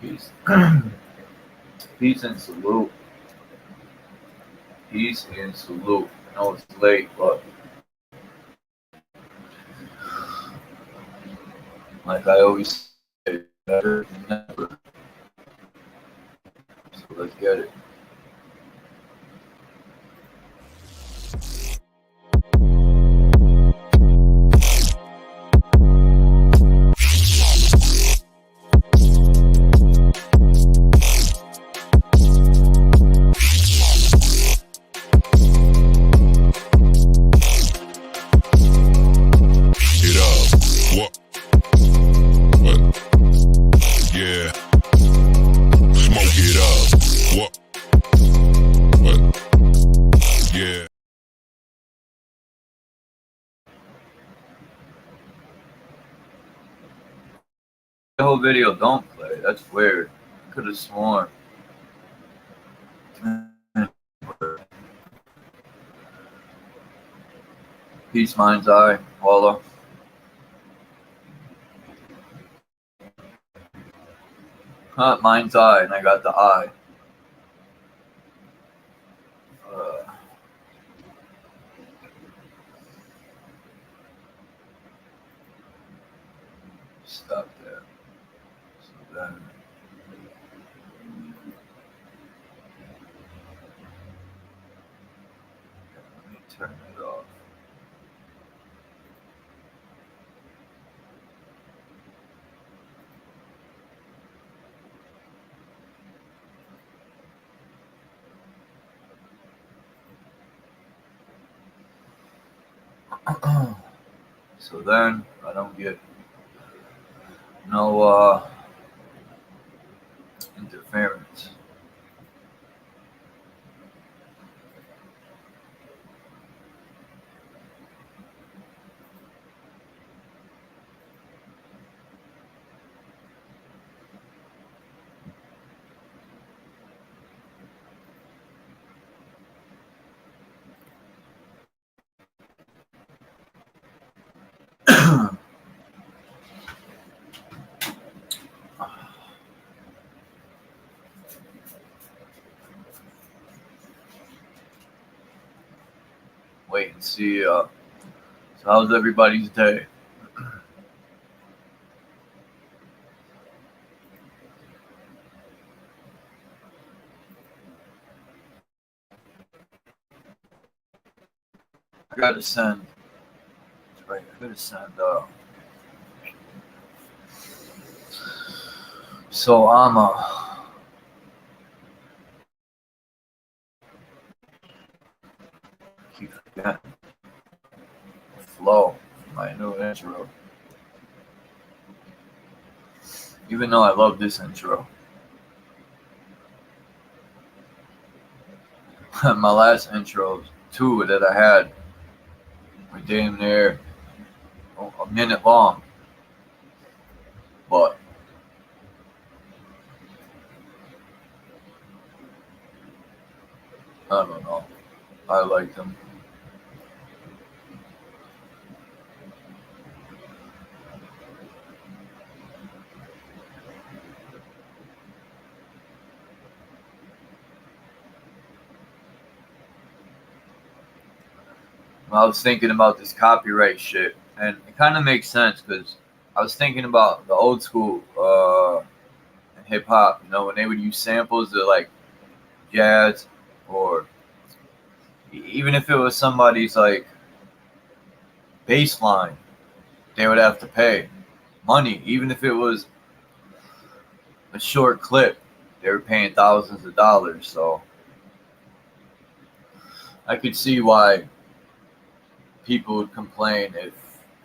Peace. Peace and salute. Peace and salute. I know it's late, but like I always say, better than never. So let's get it. The whole video don't play. That's weird. Could have sworn. Peace, mind's eye. Walla. Mind's eye, and I got the eye. Stop there. So then. Let me turn it off. So then I don't get no interference. Wait and see. So how's everybody's day? I gotta send. That's right. I gotta send. So I'm keep forgetting the flow. My new intro. Even though I love this intro. My last intros, two that I had, were damn near a minute long. But I don't know. I like them. I was thinking about this copyright shit, and it kind of makes sense because I was thinking about the old school hip hop. You know, when they would use samples of like jazz, or even if it was somebody's like bass line, they would have to pay money. Even if it was a short clip, they were paying thousands of dollars. So I could see why people would complain if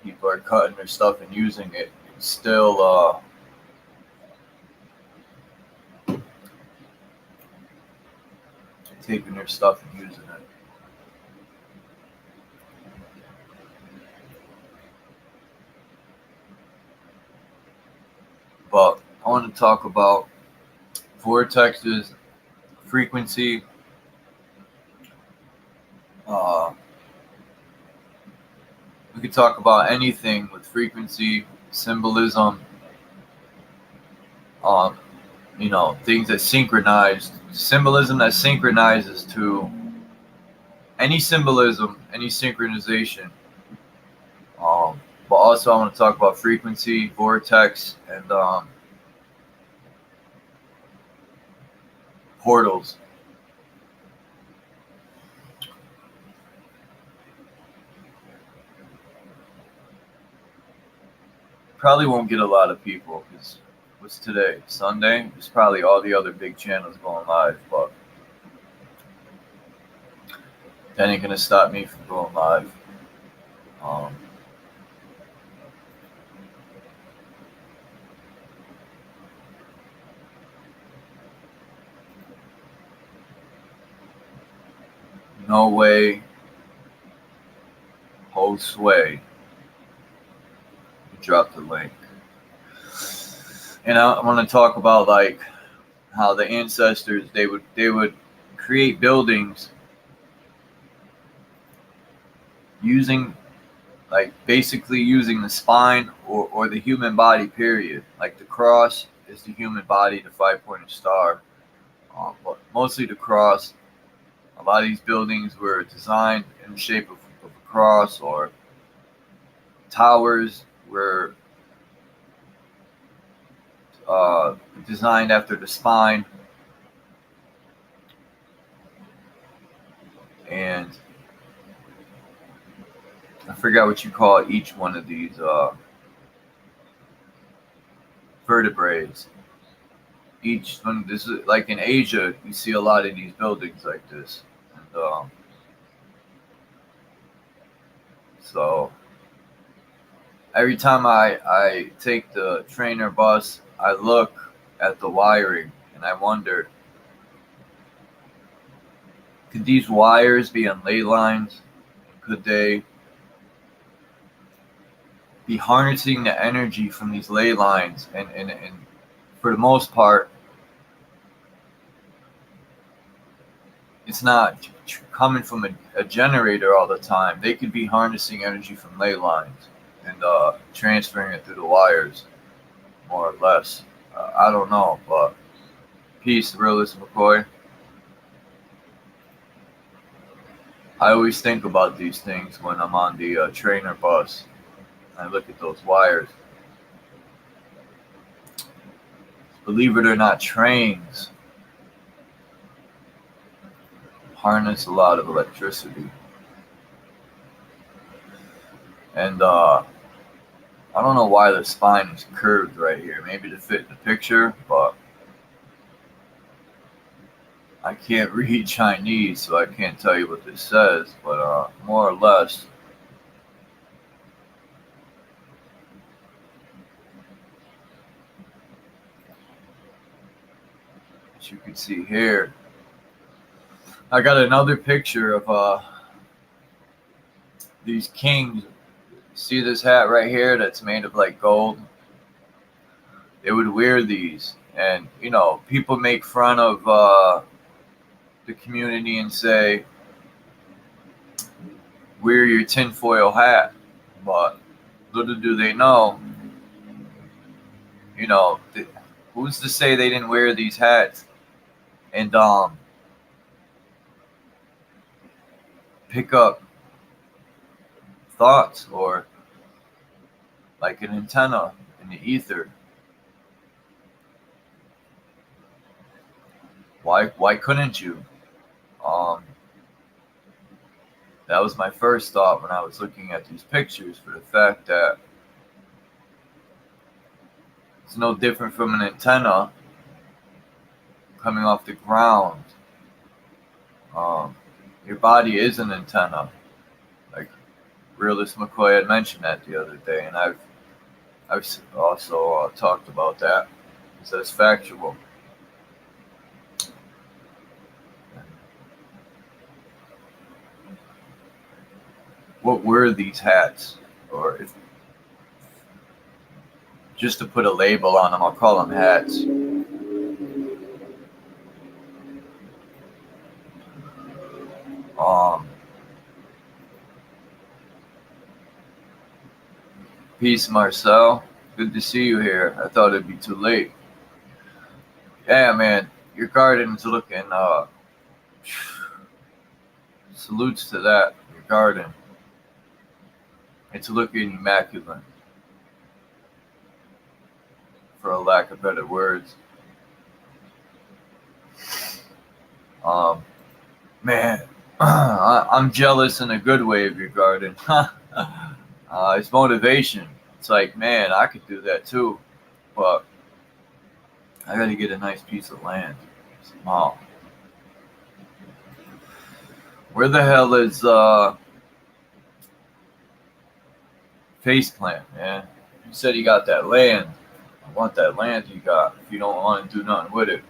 people are cutting their stuff and using it. It's still taking their stuff and using it. But I want to talk about vortexes, frequency. We could talk about anything with frequency, symbolism. you know, things that synchronize, symbolism that synchronizes to any symbolism, any synchronization. But also I want to talk about frequency, vortex, and portals. Probably won't get a lot of people because what's today? Sunday? There's probably all the other big channels going live, but that ain't gonna stop me from going live. Um, no way, Josue. Drop the link. And I want to talk about like how the ancestors they would create buildings using like basically using the spine or the human body period. Like the cross is the human body, the 5-pointed star, but mostly the cross. A lot of these buildings were designed in the shape of a cross, or towers were designed after the spine. And I forgot what you call each one of these vertebrae. Each one, this is like in Asia, you see a lot of these buildings like this. And, so every time I take the train or bus, I look at the wiring and I wonder, could these wires be on ley lines? Could they be harnessing the energy from these ley lines? And for the most part, it's not coming from a generator all the time. They could be harnessing energy from ley lines and transferring it through the wires, more or less. I don't know, but peace, the realist McCoy. I always think about these things when I'm on the train or bus. I look at those wires. Believe it or not, trains harness a lot of electricity. And I don't know why the spine is curved right here. Maybe to fit the picture, but I can't read Chinese, so I can't tell you what this says. But more or less, as you can see here, I got another picture of these kings. See this hat right here that's made of like gold? They would wear these, and you know, people make fun of the community and say, wear your tinfoil hat. But little do they know, you know, who's to say they didn't wear these hats and pick up thoughts, or like an antenna in the ether. Why couldn't you? That was my first thought when I was looking at these pictures, for the fact that it's no different from an antenna coming off the ground. Your body is an antenna. Like Realist McCoy had mentioned that the other day, and I've also talked about that, because that's factual. What were these hats? Or if just to put a label on them, I'll call them hats. Peace, Marcel. Good to see you here. I thought it'd be too late. Yeah, man, your garden's looking. Salutes to that. Your garden. It's looking immaculate, for a lack of better words. Man, I'm jealous in a good way of your garden. It's motivation. It's like, man, I could do that too, but I got to get a nice piece of land somehow. Where the hell is Faceplant, man? You said you got that land. I want that land you got. If you don't want to do nothing with it.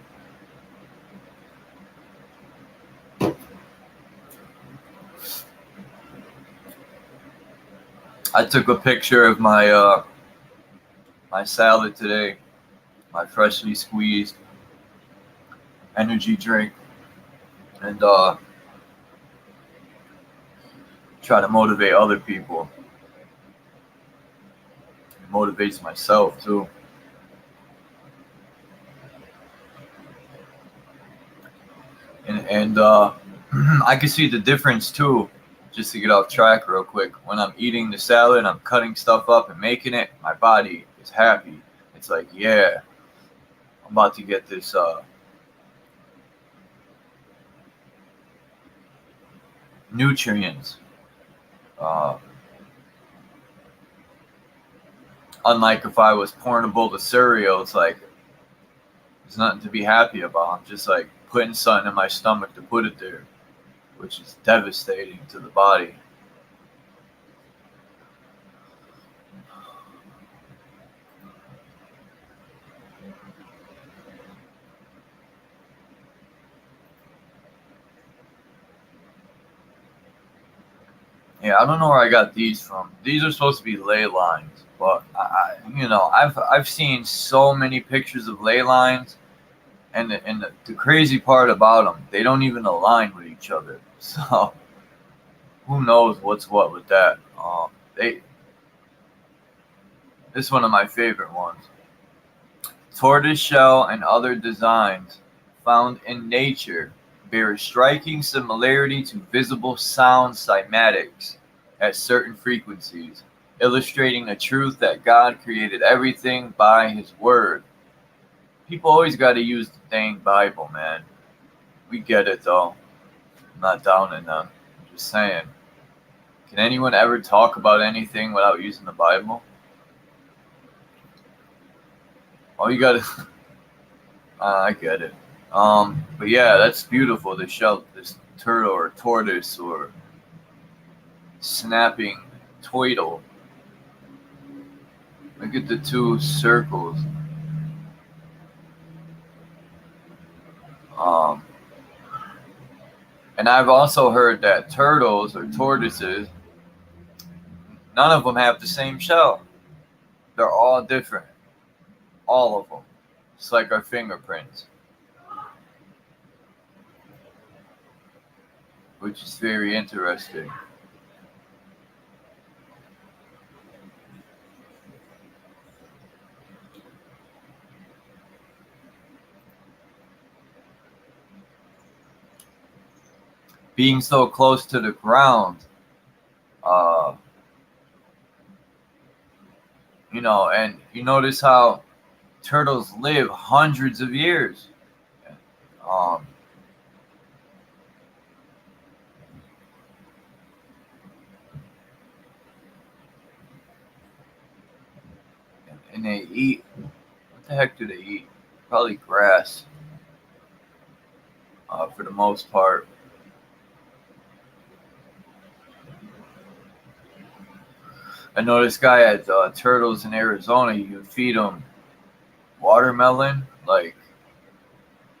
I took a picture of my my salad today, my freshly squeezed energy drink, and try to motivate other people. It motivates myself too. And I can see the difference too. Just to get off track real quick, when I'm eating the salad, I'm cutting stuff up and making it. My body is happy. It's like, yeah, I'm about to get this nutrients. Unlike if I was pouring a bowl of cereal, it's like there's nothing to be happy about. I'm just like putting something in my stomach to put it there, which is devastating to the body. Yeah, I don't know where I got these from. These are supposed to be ley lines, but I've seen so many pictures of ley lines, and the crazy part about them, they don't even align with each other. So who knows what's what with that? This is one of my favorite ones. Tortoiseshell and other designs found in nature bear a striking similarity to visible sound cymatics at certain frequencies, illustrating the truth that God created everything by His Word. People always got to use the dang Bible, man. We get it, though. I'm not downing them. I'm just saying. Can anyone ever talk about anything without using the Bible? All you gotta... I get it. But yeah, that's beautiful. This turtle or tortoise or snapping twiddle. Look at the two circles. And I've also heard that turtles or tortoises, none of them have the same shell. They're all different. All of them. It's like our fingerprints. Which is very interesting. Being so close to the ground, and you notice how turtles live hundreds of years. Um, and they eat. What the heck do they eat? Probably grass, for the most part. I know this guy at Turtles in Arizona. You can feed him watermelon, like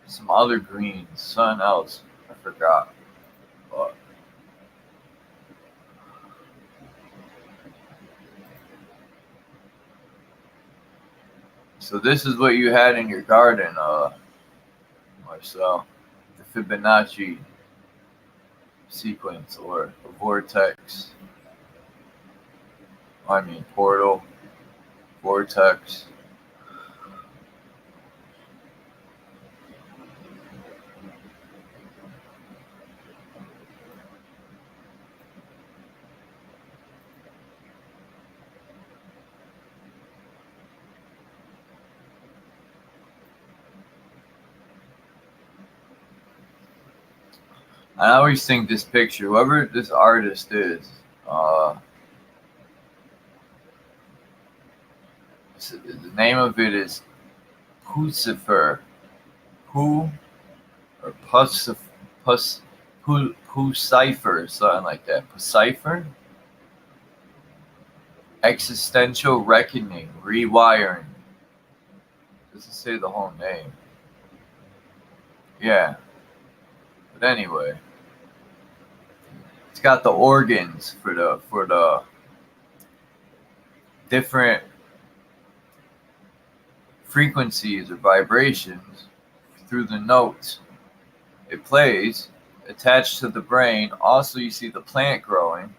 some other greens, something else. I forgot. But so this is what you had in your garden, Marcel. The Fibonacci sequence or a vortex. I mean portal, vortex. I always think this picture, whoever this artist is, the name of it is Pucifer. Who or Pucifer, something like that. Pucifer? Existential reckoning, rewiring. Doesn't say the whole name. Yeah. But anyway. It's got the organs for the different frequencies or vibrations through the notes it plays attached to the brain. Also, you see the plant growing.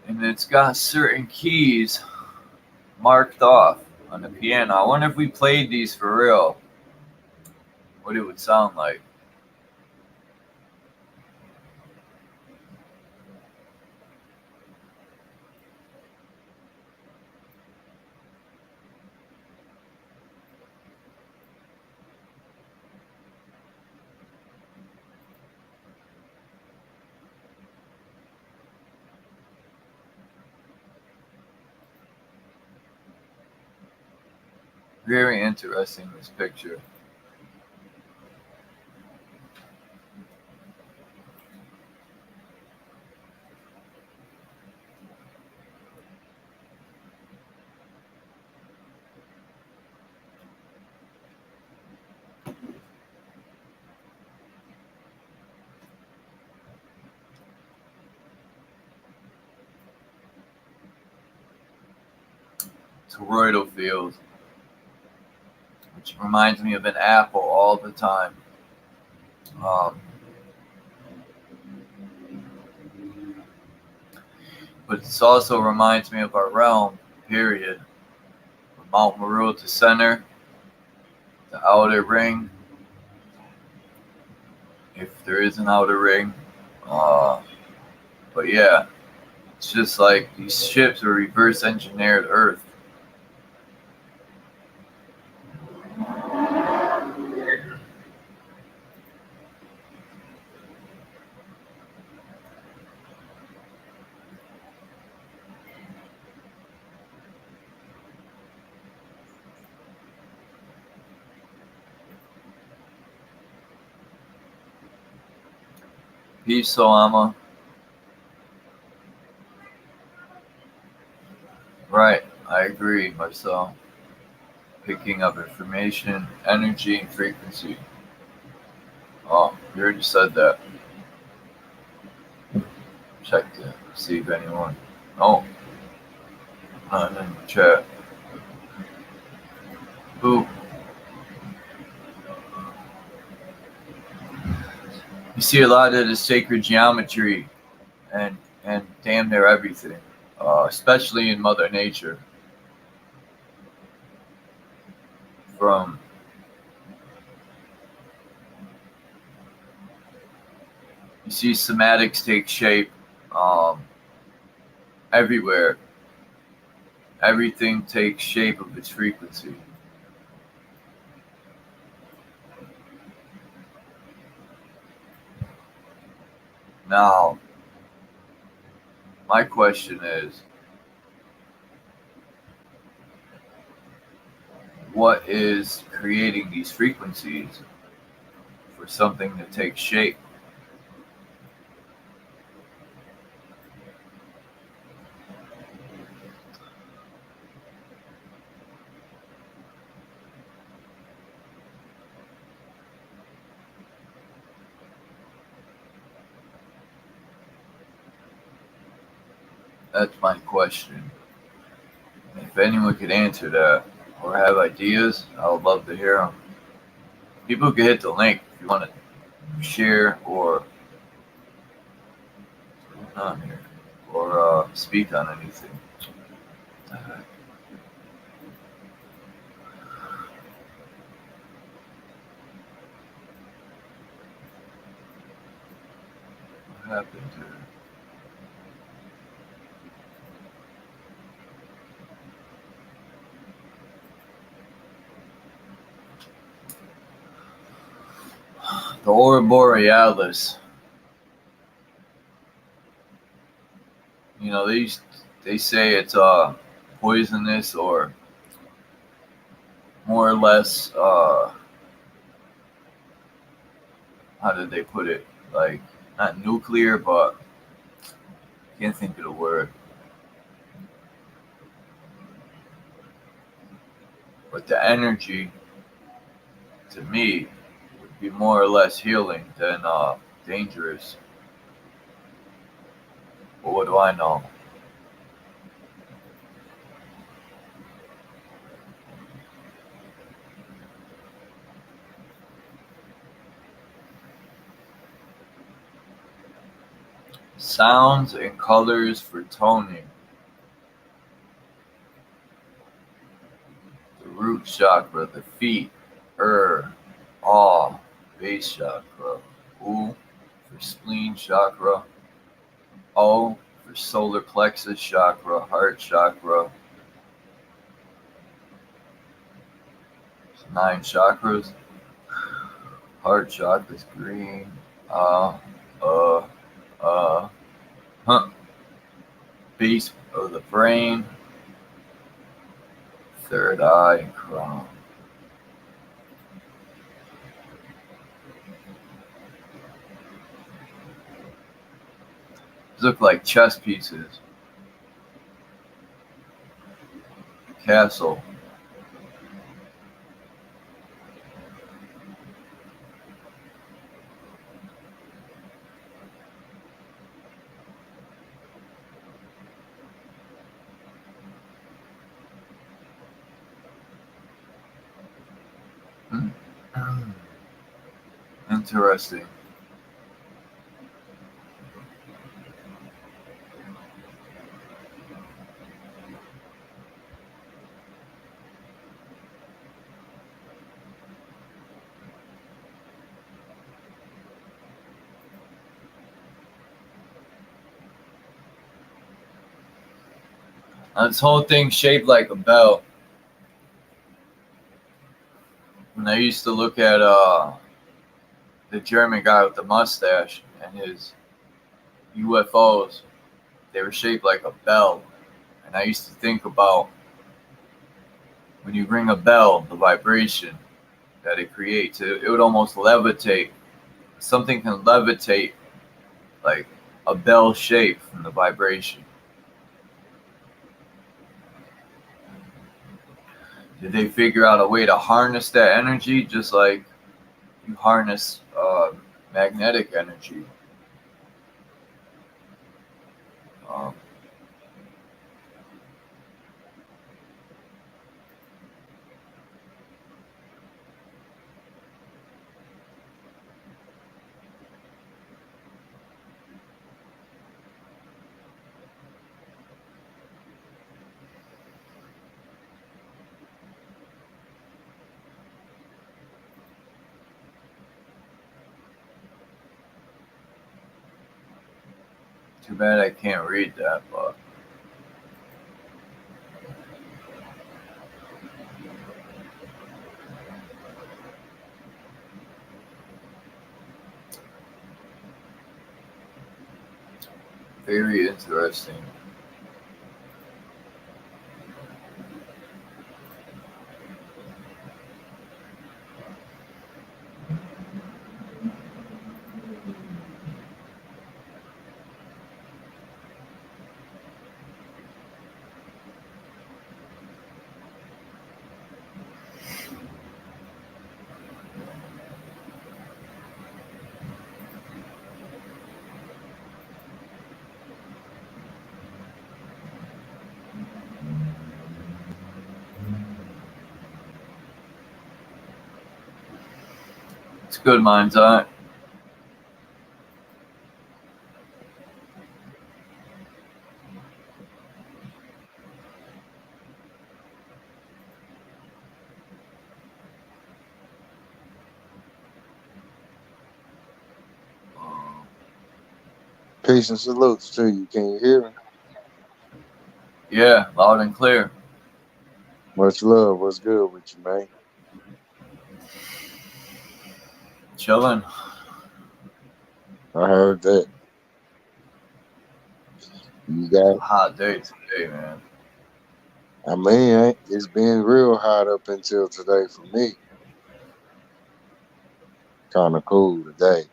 And it's got certain keys marked off on the piano. I wonder if we played these for real, what it would sound like. Very interesting, this picture. Toroidal field, which reminds me of an apple all the time. But this also reminds me of our realm, period. From Mount Meru to center, the outer ring, if there is an outer ring. But yeah, it's just like these ships are reverse engineered Earth. Peace, Solama. Right, I agree, Marcel. Picking up information, energy, and frequency. Oh, you already said that. Check to see if anyone. Oh, not in the chat. Who? You see a lot of the sacred geometry and damn near everything, especially in Mother Nature. From you see somatics take shape everywhere. Everything takes shape of its frequency. Now, my question is, what is creating these frequencies for something to take shape? That's my question. If anyone could answer that or have ideas, I would love to hear them. People can hit the link if you want to share or not here or speak on anything. happened to the Aurora Borealis? You know, they say it's poisonous, or more or less, how did they put it? Like, not nuclear, but I can't think of the word. But the energy, to me, would be more or less healing than dangerous. But what do I know? Sounds and colors for toning. The root chakra, the feet, awe, base chakra, U for spleen chakra, O for solar plexus chakra, heart chakra. It's 9 chakras. Heart chakra's green. Uh, uh, huh. Base of the brain, third eye, and crown. These look like chess pieces. Castle. Interesting. This whole thing shaped like a bell. And I used to look at the German guy with the mustache and his UFOs. They were shaped like a bell. And I used to think about when you ring a bell, the vibration that it creates. It would almost levitate. Something can levitate like a bell shape from the vibration. Did they figure out a way to harness that energy just like you harness magnetic energy? Um, Too bad I can't read that, but very interesting. It's good mind's eye. Peace and salutes to you. Can you hear me? Yeah, loud and clear. Much love. What's good with you, man? Chilling. I heard that. You It's got, a hot day today, man. I mean, it's been real hot up until today for me. Kind of cool today.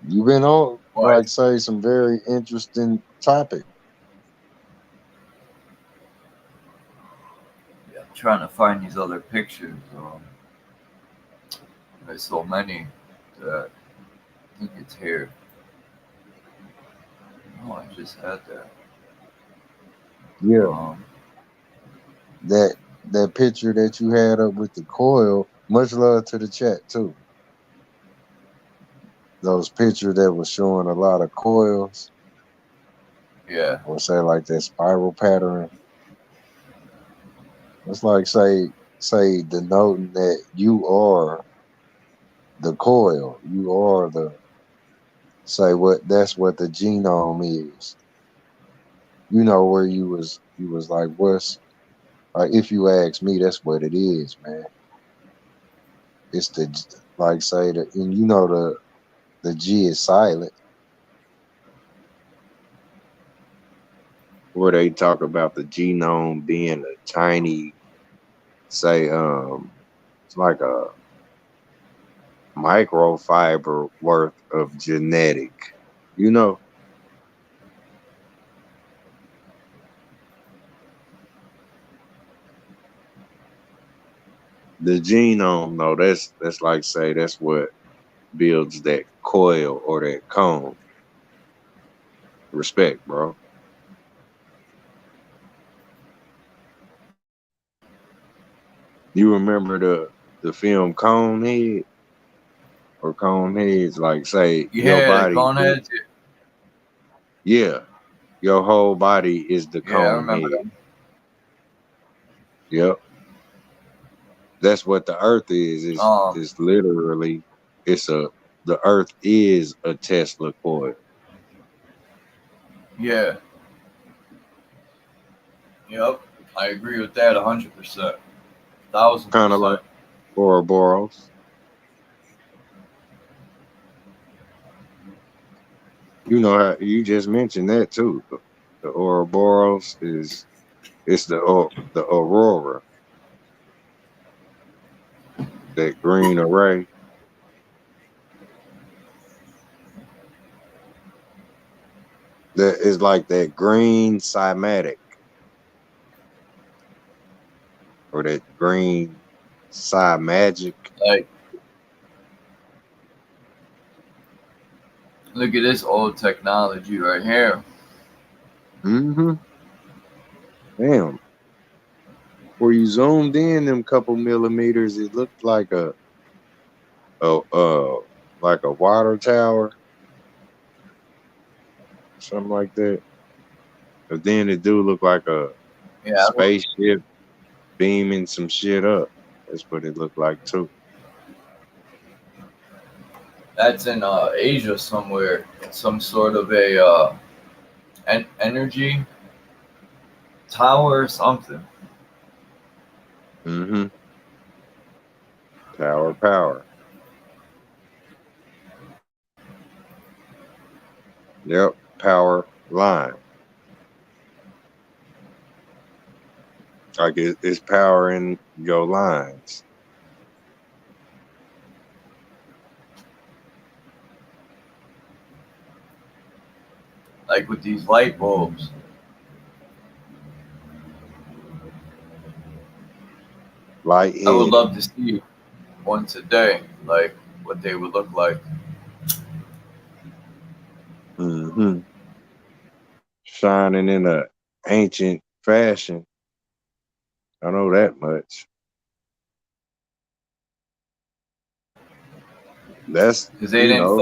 You've been on, Why? like, say, some very interesting topic. Yeah, I'm trying to find these other pictures. There's so many that I think it's here. Oh, I just had that. Yeah. Um, That picture that you had up with the coil, much love to the chat, too. Those pictures that was showing a lot of coils, yeah, or say, like, that spiral pattern. It's like say denoting that you are the coil. You are the say what that's what the genome is. You know where you was like what's like if you ask me, that's what it is, man. It's the like say the and you know the G is silent where they talk about the genome being a tiny say it's like a microfiber worth of genetic. You know, the genome, though, that's like say that's what builds that coil or that cone. Respect, bro. You remember the film Conehead or Coneheads? Like say your yeah, the body, coneheads. yeah, your whole body is the Yeah, I remember conehead. them. Yep, that's what the Earth is. Um, Is literally the Earth is a Tesla coil. yeah, yep. I agree with that 100%, thousand Kind of like percent. Ouroboros. You know how you just mentioned that too. The Ouroboros is it's the aurora, that green array. That is like that green cymatic or that green cymagic. Like, look at this old technology right here. Mm-hmm. Damn. Where you zoomed in them couple millimeters, it looked a like a water tower, something like that. But then it do look like a Yeah, spaceship beaming some shit up. That's what it looked like too. that's in Asia somewhere. It's some sort of a energy tower or something. Mm-hmm. Power. Yep. Power line. Like it's powering your lines. Like with these light bulbs. I would Lightheaded. love to see one today, like what they would look like. Mm-hmm. Shining in a ancient fashion. I know that much. That's Because you know.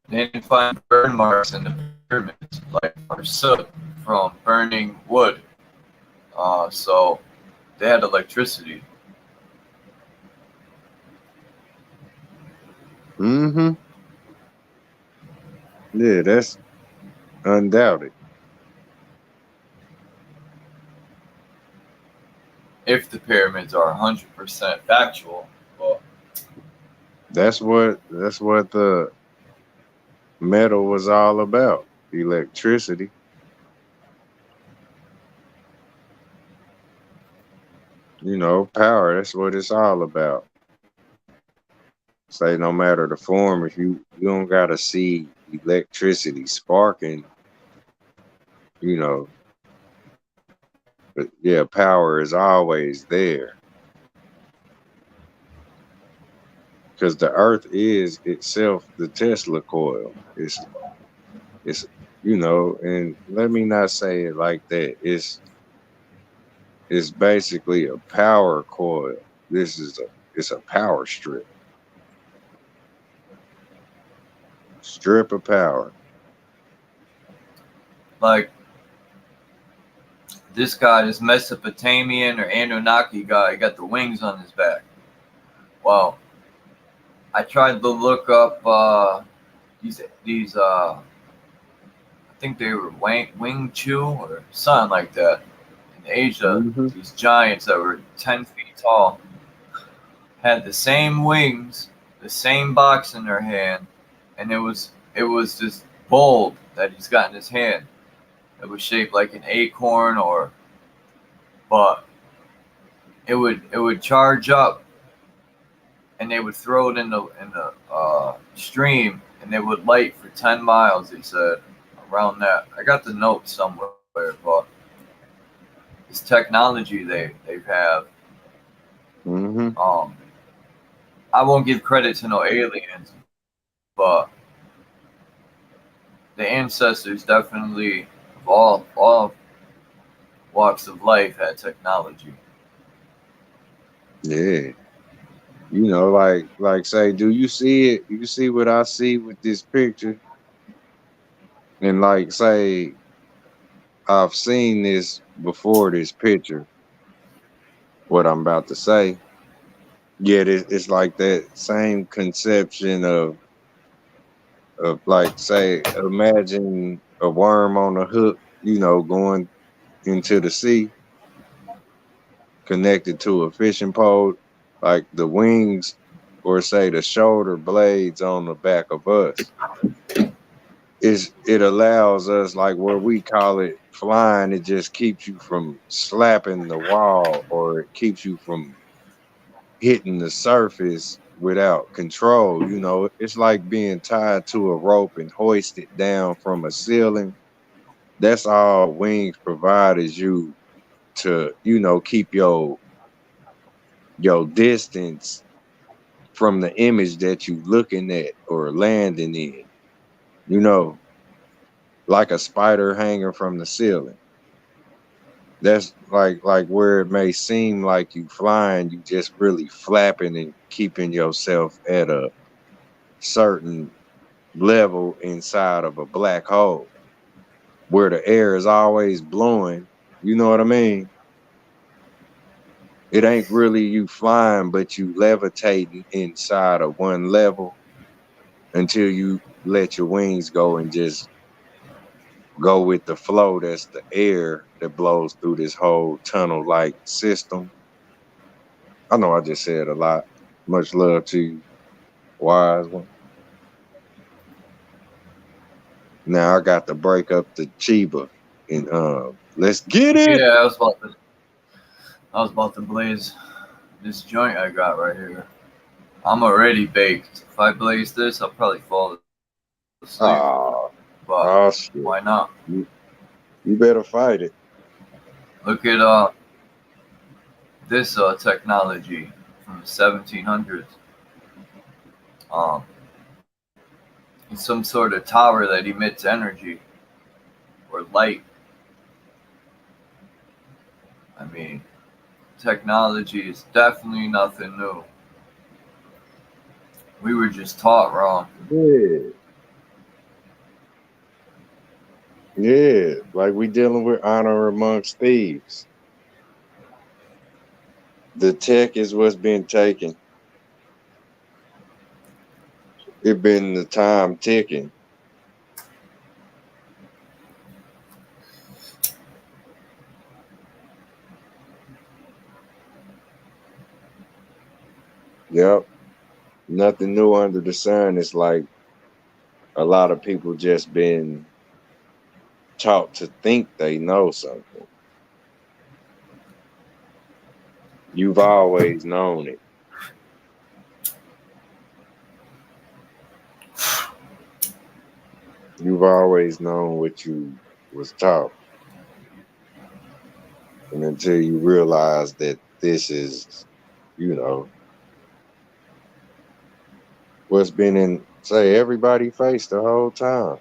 they didn't find burn marks in the pyramids, like or soot from burning wood. So they had electricity. Mm-hmm. Yeah, that's undoubted. If the pyramids are 100% factual, well, That's what the metal was all about. Electricity. Power. That's what it's all about. Say no matter the form, if you don't gotta see electricity sparking, you know, but yeah, power is always there because the Earth is itself the Tesla coil. It's and let me not say it like that. It's basically a power coil. It's a power strip of power. like this guy, this Mesopotamian or Anunnaki guy, got the wings on his back. Well, I tried to look up these I think they were Wing Chu or something like that in Asia. Hmm. These giants that were 10 feet tall had the same wings, the same box in their hand, and it was this bowl that he's got in his hand. It was shaped like an acorn, but it would charge up, and they would throw it in the stream, and it would light for 10 miles. They said around that. I got the note somewhere, but this technology they have. Hmm. Um, I won't give credit to no aliens, but the ancestors definitely of all walks of life had technology. Yeah. Like say, do you see it? You see what I see with this picture? And like say, I've seen this before this picture, what I'm about to say. Yet it's like that same conception of like say, imagine a worm on a hook, going into the sea, connected to a fishing pole, like the wings or say the shoulder blades on the back of us. It allows us like where we call it flying, it just keeps you from slapping the wall or it keeps you from hitting the surface without control. It's like being tied to a rope and hoisted down from a ceiling. That's all wings provide is you to, keep your distance from the image that you looking at or landing in, you know, like a spider hanging from the ceiling. That's like where it may seem like you flying, you just really flapping and keeping yourself at a certain level inside of a black hole where the air is always blowing. You know what I mean? It ain't really you flying, but you levitating inside of one level until you let your wings go and just go with the flow. That's the air that blows through this whole tunnel like system. I know I just said a lot. Much love to you, wise one. Now I got to break up the Chiba and let's get it. Yeah, I was about to blaze this joint I got right here. I'm already baked. If I blaze this, I'll probably fall asleep. Oh, But oh why shit. not? You better fight it. Look at this technology from the 1700s. Um, it's some sort of tower that emits energy or light. I mean, technology is definitely nothing new. We were just taught wrong. Yeah, yeah. Like we dealing with honor amongst thieves. The tech is what's being taken. It been the time ticking. Yep. Nothing new under the sun. It's like a lot of people just been taught to think they know something. You've always known it. You've always known what you was taught. And until you realize that this is, you know, what's been in, say, everybody face the whole time.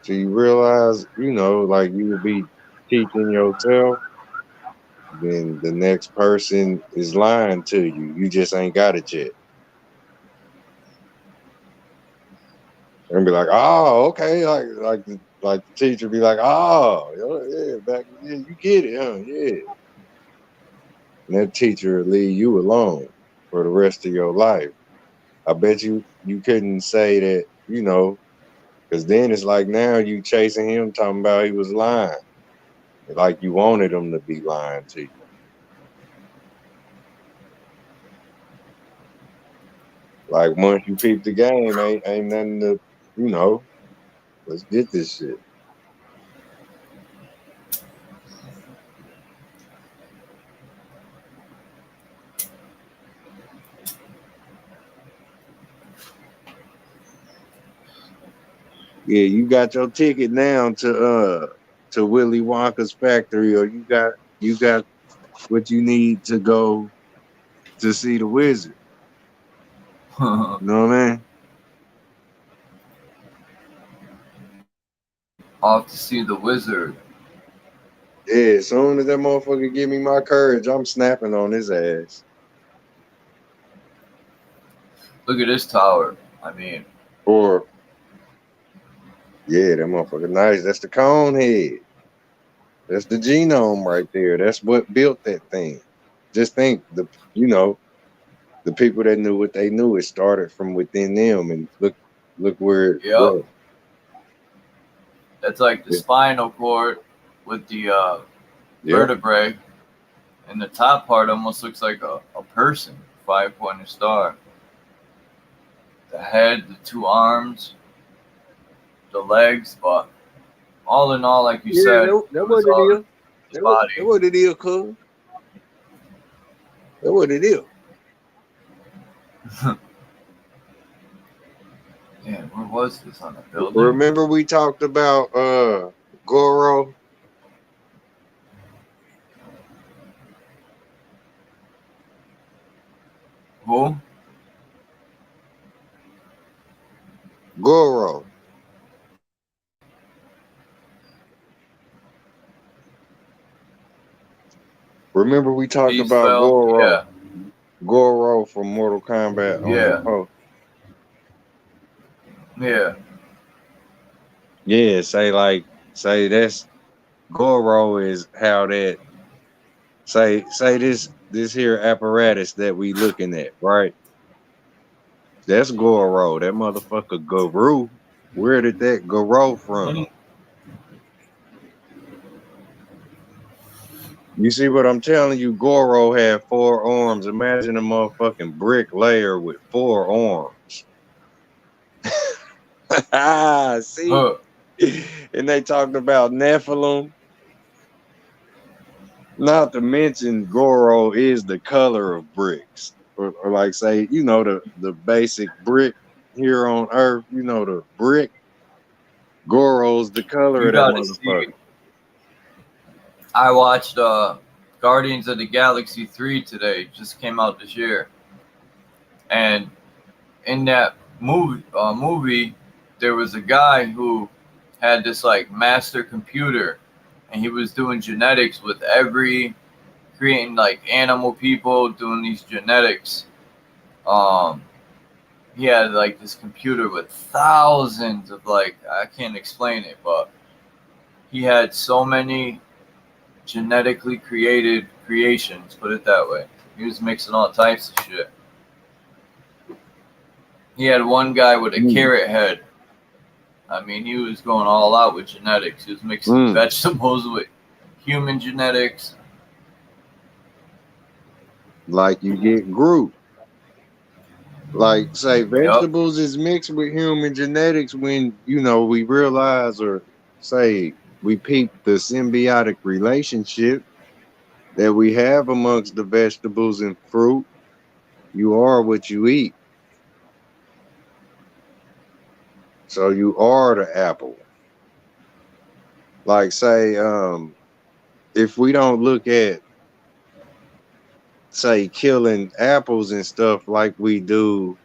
So you realize, you know, like you would be teaching yourself, then the next person is lying to you. You just ain't got it yet. And be like, oh, okay, like the teacher be like, oh, yeah, yeah, you get it, huh? Yeah. And that teacher will leave you alone for the rest of your life. I bet you couldn't say that, you know, because then it's like now you chasing him talking about he was lying. Like you wanted him to be lying to you. Like once you peep the game, ain't nothing to, you know, let's get this shit. Yeah, you got your ticket now to Willy Wonka's factory, or you got what you need to go to see the wizard. You know what I mean? Off to see the wizard. Yeah, as soon as that motherfucker give me my courage, I'm snapping on his ass. Look at this tower. I mean, Or yeah, that motherfucker nice. That's the cone head. That's the genome right there. That's what built that thing. Just think you know, the people that knew what they knew, it started from within them, and look where it yep. went. That's like the spinal cord with the vertebrae, and the top part almost looks like a person, 5-pointed star. The head, the 2 arms, the legs, but all in all, like you said, that it what was it all is. his body. That what it is, cuz. That what it is. Man, where was this on the building? Remember we talked about Goro? Who? Goro. Remember we talked about Goro? Yeah. Goro from Mortal Kombat on that post. Yeah. Yeah, say that's Goro is how that say this here apparatus that we looking at, right? That's Goro, that motherfucker Guru. Where did that Goro from? You see what I'm telling you? Goro had 4 arms. Imagine a motherfucking bricklayer with 4 arms. See? And they talked about Nephilim. Not to mention Goro is the color of bricks. Or like say, you know, the basic brick here on Earth, you know, the brick. Goro's the color of that motherfucker. See, I watched Guardians of the Galaxy 3 today. It just came out this year. And in that movie, there was a guy who had this like master computer, and he was doing genetics with creating like animal people, doing these genetics. He had like this computer with thousands of like, I can't explain it, but he had so many genetically created creations, put it that way. He was mixing all types of shit. He had one guy with a Mm. carrot head. I mean, he was going all out with genetics. He was mixing vegetables with human genetics. Like you get group. Like say Yep. vegetables is mixed with human genetics when we realize or say we peep the symbiotic relationship that we have amongst the vegetables and fruit. You are what you eat. So you are the apple. Like say, if we don't look at say killing apples and stuff like we do,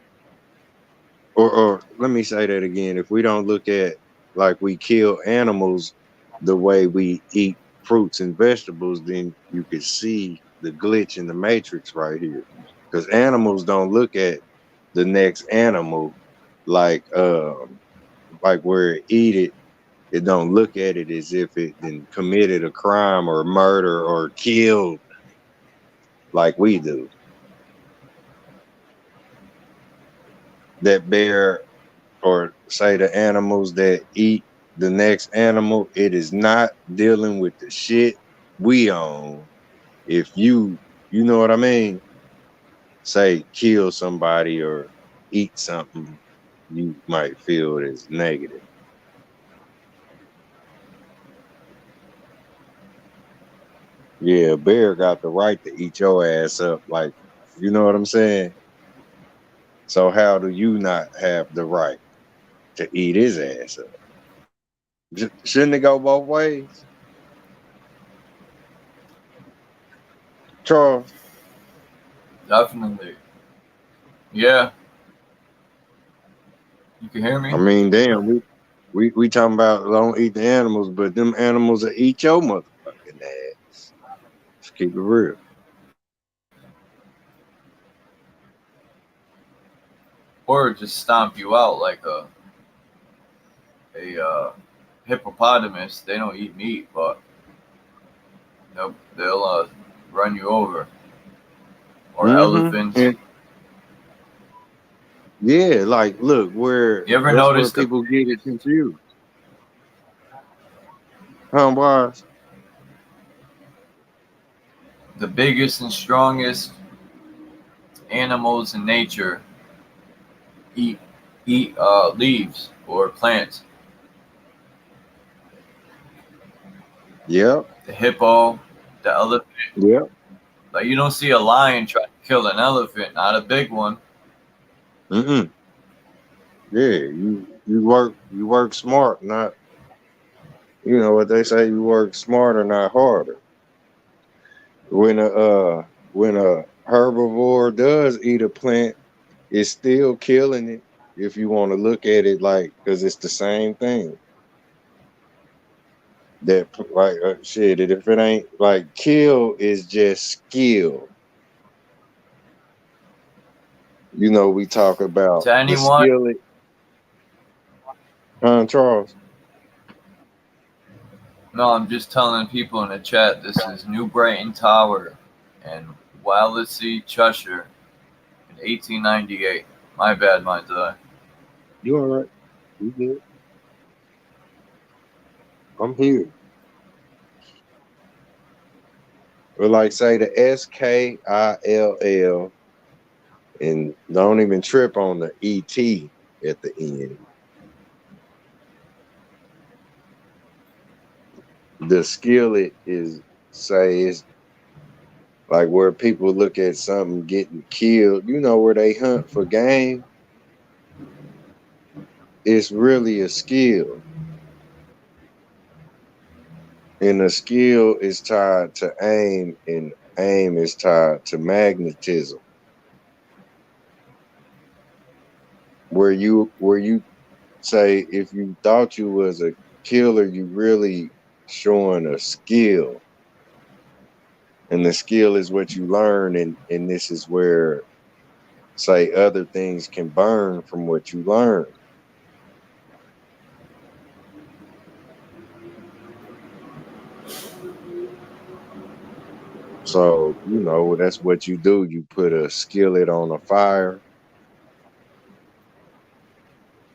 or let me say that again, if we don't look at like we kill animals the way we eat fruits and vegetables, then you could see the glitch in the matrix right here. Because animals don't look at the next animal like where it eat it. It don't look at it as if it then committed a crime or murder or killed like we do. That bear or say the animals that eat the next animal, it is not dealing with the shit we own. If you know what I mean, say kill somebody or eat something, you might feel it as negative. Yeah, a bear got the right to eat your ass up. Like, you know what I'm saying? So how do you not have the right to eat his ass up? Shouldn't it go both ways? Charles? Definitely. Yeah. You can hear I me? mean, damn, we talking about don't eat the animals, but them animals will eat your motherfucking ass. Let's keep it real. Or just stomp you out like a hippopotamus. They don't eat meat, but they'll run you over. Or elephants. And yeah, like look, where You ever that's where notice the people get it biggest, confused. Wise? the biggest and strongest animals in nature eat leaves or plants? Yep, The hippo, the elephant. yep. Like you don't see a lion try to kill an elephant, not a big one. Mm-mm. Yeah, you work smart, not what they say, you work smarter, not harder. When a herbivore does eat a plant, it's still killing it if you want to look at it like because it's the same thing. That like shit, if it ain't like kill is just skill. We talk about To the anyone, skill it, Charles. no, I'm just telling people in the chat. This is New Brighton Tower and Wallasey, Cheshire, in 1898. My bad, mind's eye. You all right? You good? I'm here. Or like say the SKILL and don't even trip on the ET at the end. The skillet is say it's like where people look at something getting killed, where they hunt for game. It's really a skill. And a skill is tied to aim, and aim is tied to magnetism. Where you say if you thought you was a killer, you really showing a skill. And the skill is what you learn, and this is where say other things can burn from what you learn. So, that's what you do. You put a skillet on a fire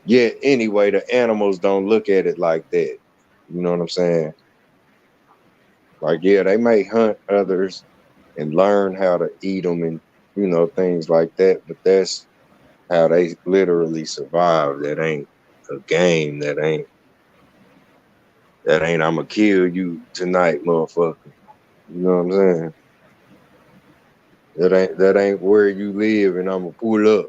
Yet anyway, the animals don't look at it like that. You know what I'm saying? Like, yeah, they may hunt others and learn how to eat them and, you know, things like that. But that's how they literally survive. That ain't a game. That ain't I'ma kill you tonight, motherfucker. You know what I'm saying? That ain't where you live and I'ma pull up.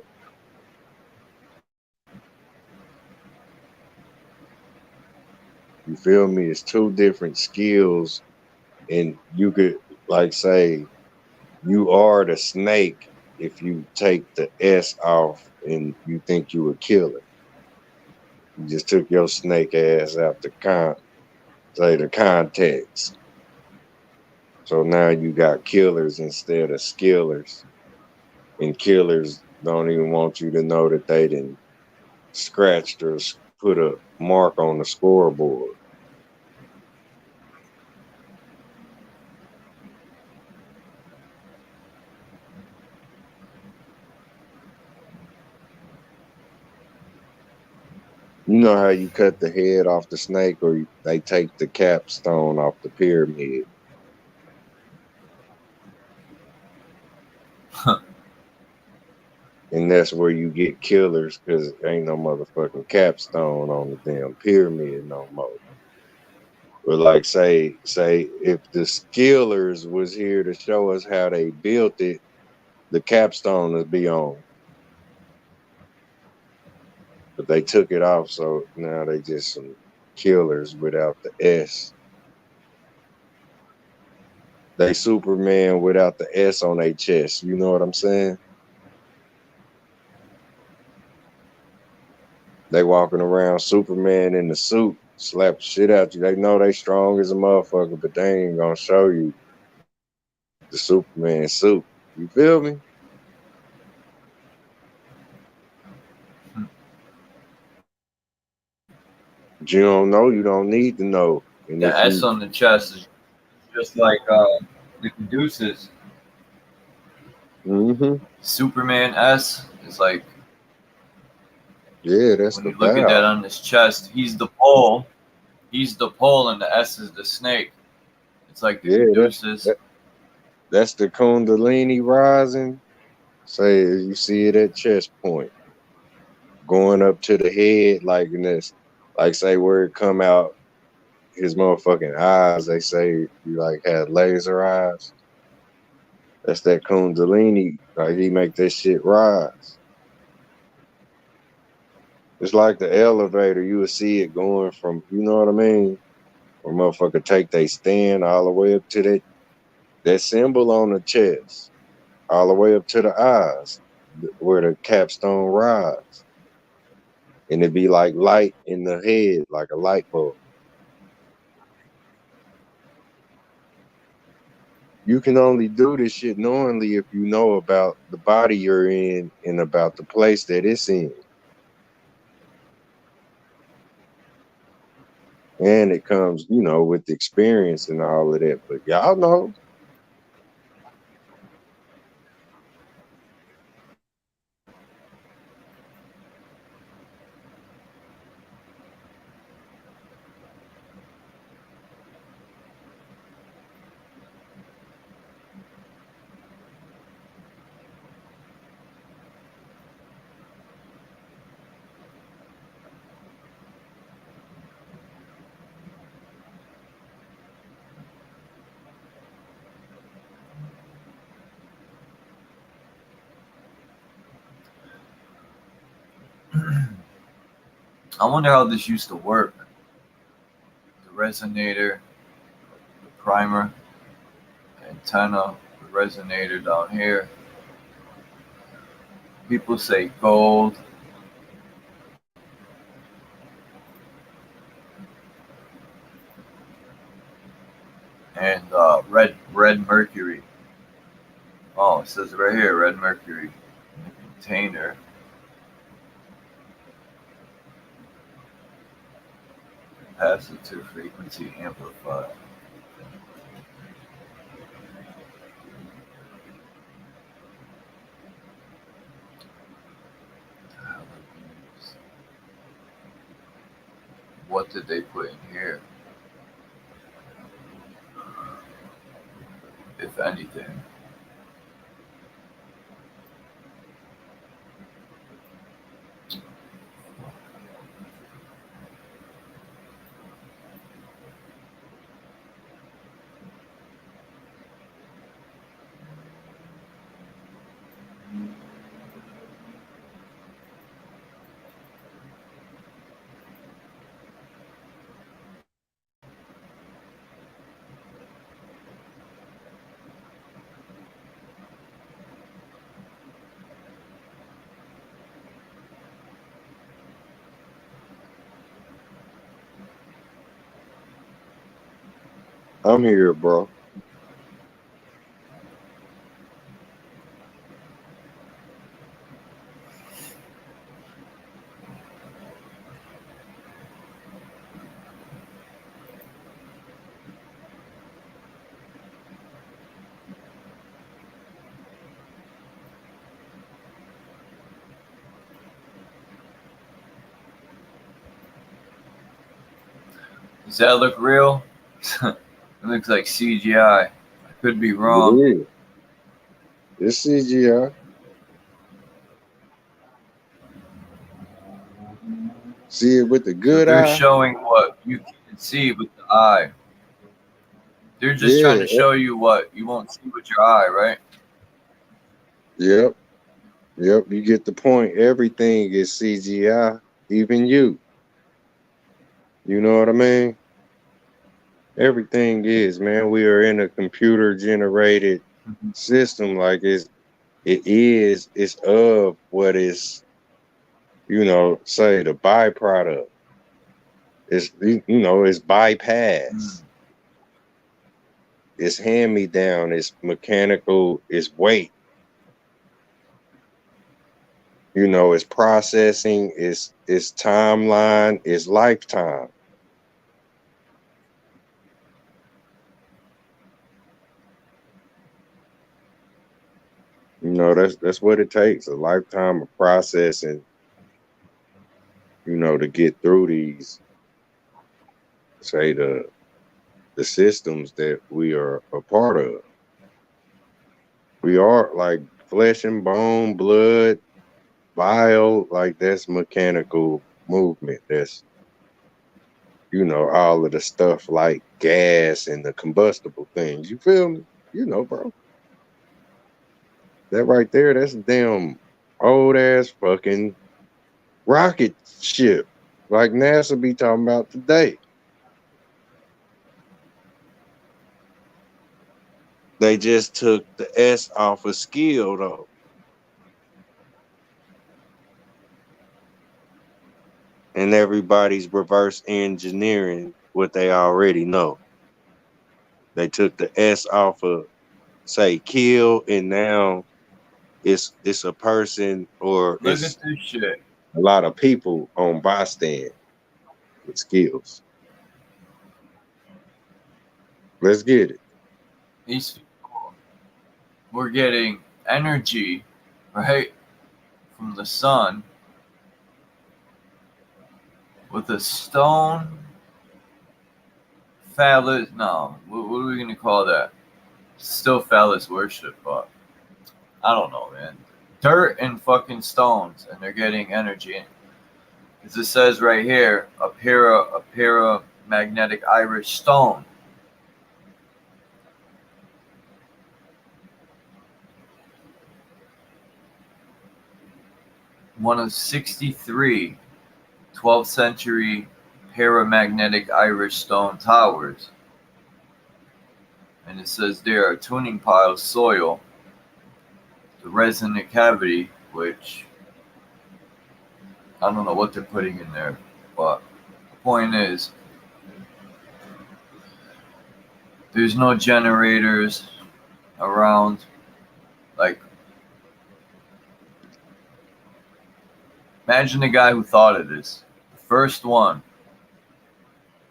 You feel me? It's two different skills, and you could like say you are the snake if you take the S off and you think you a killer. You just took your snake ass out the context. So now you got killers instead of skillers. And killers don't even want you to know that they didn't scratched or put a mark on the scoreboard. You know how you cut the head off the snake, or they take the capstone off the pyramid, and that's where you get killers because ain't no motherfucking capstone on the damn pyramid no more. But like say if the skillers was here to show us how they built it, the capstone would be on. But they took it off, so now they just some killers without the S. They Superman without the S on their chest. You know what I'm saying? They walking around Superman in the suit, slap the shit out you. They know they strong as a motherfucker, but they ain't gonna show you the Superman suit. You feel me? But you don't know, you don't need to know. And The if S you on the chest is just like the Caduceus. mm-hmm. Superman S is like Yeah, that's when the you look at that bow. on his chest, he's the pole. He's the pole, and the S is the snake. It's like the Yeah, Caduceus. that's the Kundalini rising. Say you see it at chest point, going up to the head like in this, like say where it come out his motherfucking eyes. They say you like had laser eyes. That's that Kundalini. Like he make that shit rise. It's like the elevator. You will see it going from, you know what I mean? Where motherfucker take they stand all the way up to that symbol on the chest, all the way up to the eyes, where the capstone rise. And it be like light in the head, like a light bulb. You can only do this shit knowingly if you know about the body you're in and about the place that it's in. And it comes, you know, with experience and all of that. But y'all know. I wonder how this used to work. The resonator, the primer, the antenna, the resonator down here. People say gold. And red mercury. Oh, it says right here, red mercury in the container. Capacitor frequency amplifier. what did they put in here, if anything. I'm here, bro. Does that look real? It looks like CGI. I could be wrong. It is. It's CGI. See it with the So good they're eye. showing what you can see with the eye. They're just trying Yeah. to show you what you won't see with your eye, right? Yep. Yep. You get the point. Everything is CGI. Even you. You know what I mean? Everything is, man. We are in a computer generated system. Like it's of what is, say the byproduct. It's it's bypass. It's hand me down. It's mechanical. It's weight. It's processing. It's timeline. It's lifetime. That's what it takes. A lifetime of processing. To get through these, say the systems that we are a part of. We are like flesh and bone, blood, bile, like that's mechanical movement. That's, all of the stuff like gas and the combustible things. You feel me? Bro. That right there, that's a damn old ass fucking rocket ship. Like NASA be talking about today. They just took the S off of skill though. And everybody's reverse engineering what they already know. They took the S off of say kill, and now it's a person or Look at it's this shit. a lot of people on bystand with skills. Let's get it. These people were getting energy, right, from the sun with a stone phallus. No, what are we gonna call that? Still phallus worship, but I don't know, man. Dirt and fucking stones, and they're getting energy. As it says right here, a paramagnetic Irish stone. One of 63 12th century paramagnetic Irish stone towers. And it says there a tuning pile soil, the resonant cavity, which I don't know what they're putting in there, but the point is there's no generators around. Like, imagine the guy who thought of this, the first one,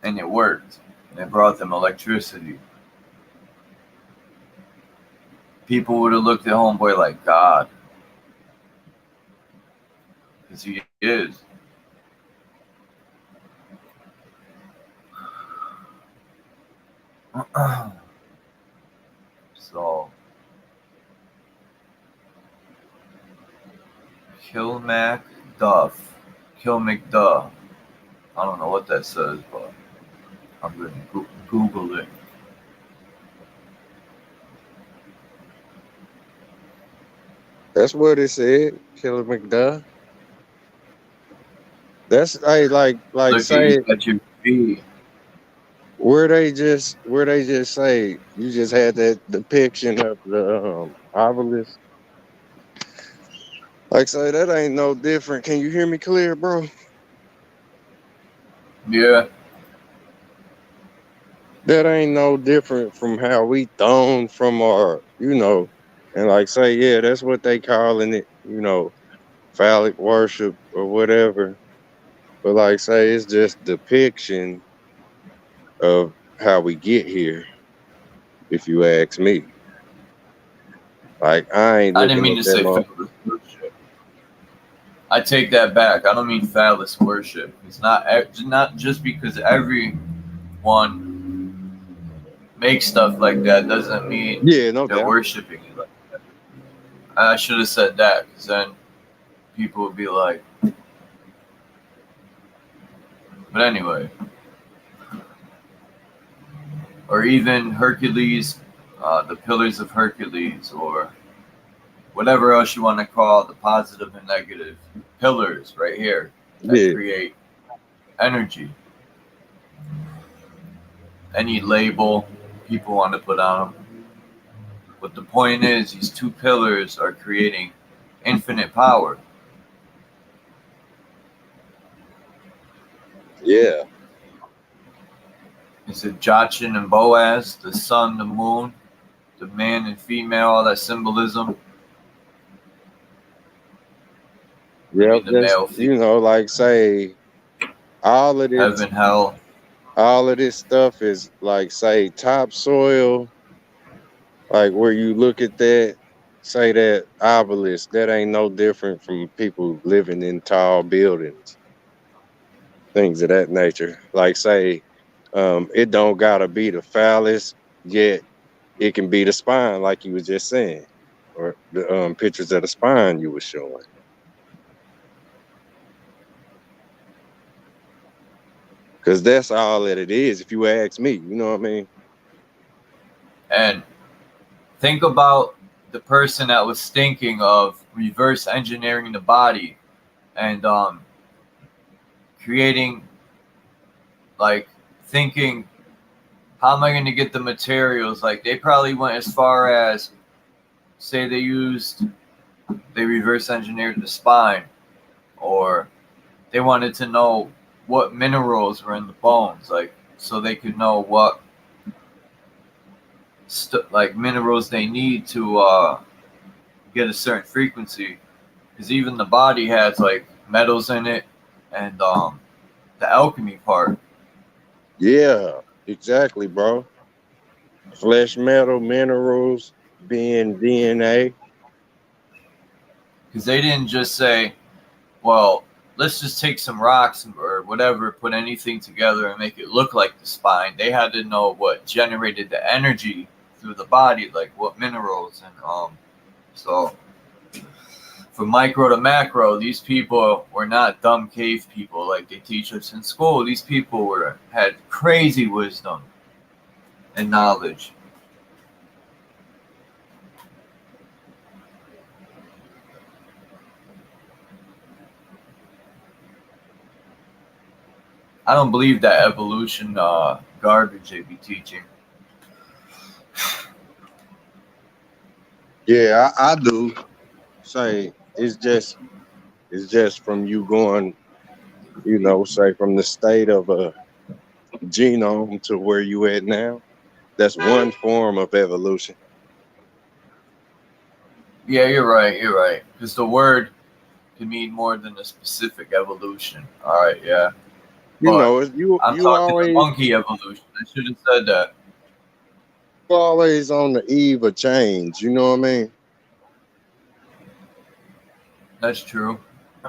and it worked, and it brought them electricity. People would have looked at Homeboy like God, because he is. So, Kilmac Duff. Kilmcduff. I don't know what that says, but I'm going to Google it. That's what it said, Killer McDuff. That's like Look say at your feet. where they just say you just had that depiction of the obelisk. Like say that ain't no different. Can you hear me clear, bro? Yeah. That ain't no different from how we thrown from our, and like say, yeah, that's what they calling it, phallic worship or whatever. But like say, it's just depiction of how we get here, if you ask me. Like I ain't I didn't looking mean at to that say long. phallus worship. I take that back. I don't mean phallus worship. It's not just because everyone makes stuff like that doesn't mean Yeah, no they're doubt. worshiping it like that. I should have said that because then people would be like. But anyway, or even Hercules, the Pillars of Hercules, or whatever else you want to call the positive and negative pillars right here that Yeah, create energy. Any label people want to put on them. But the point is, these two pillars are creating infinite power. yeah, Is it Jachin and Boaz, the sun, the moon, the man and female, all that symbolism? I yeah. mean, the Just male, female, like say all of this, heaven, hell. all of this stuff is like say topsoil. Like where you look at that, say that obelisk, that ain't no different from people living in tall buildings, things of that nature. Like say, it don't gotta be the phallus, yet it can be the spine, like you was just saying, or the pictures of the spine you were showing. Cause that's all that it is, if you ask me. You know what I mean? And think about the person that was thinking of reverse engineering the body and creating, like, thinking, how am I going to get the materials? Like, they probably went as far as, say, they reverse engineered the spine, or they wanted to know what minerals were in the bones, like, so they could know what like minerals they need to get a certain frequency, because even the body has like metals in it, and the alchemy part. Yeah, exactly, bro. Flesh metal, minerals, being DNA. Because they didn't just say, well, let's just take some rocks or whatever, put anything together and make it look like the spine. They had to know what generated the energy through the body, like what minerals. And so from micro to macro, these people were not dumb cave people like they teach us in school. These people had crazy wisdom and knowledge. I don't believe that evolution garbage they be teaching. Yeah, I do. Say it's just from you going, say from the state of a genome to where you at now. That's one form of evolution. Yeah, you're right. You're right. Because the word can mean more than a specific evolution. All right, yeah. But It's you I'm you talking the always monkey evolution. I should have said that. always on the eve of change, you know what I mean? That's true.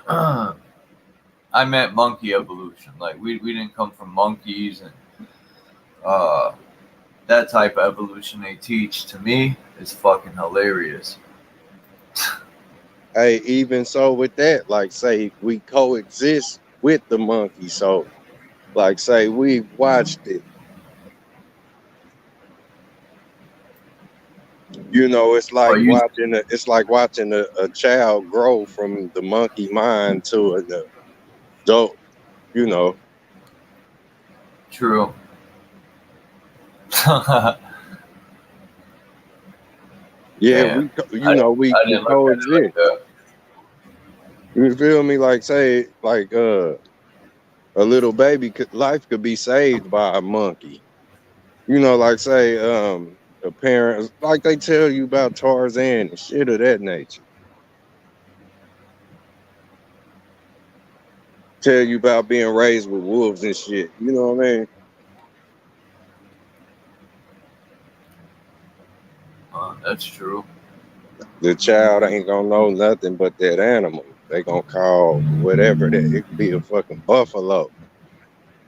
I meant monkey evolution. Like we didn't come from monkeys, and uh, that type of evolution they teach, to me, is fucking hilarious. Hey, even so with that, like say we coexist with the monkey. So like say we watched it. You know, Or you it's like watching a child grow from the monkey mind to an adult, you know. true. Yeah, Damn. we I can didn't look at it like coexist. that. You feel me? Like say, like a little baby life could be saved by a monkey. You know, like say, a parent, like they tell you about Tarzan and shit of that nature. Tell you about being raised with wolves and shit. You know what I mean? That's true. The child ain't gonna know nothing but that animal. They gonna call whatever that. It could be a fucking buffalo.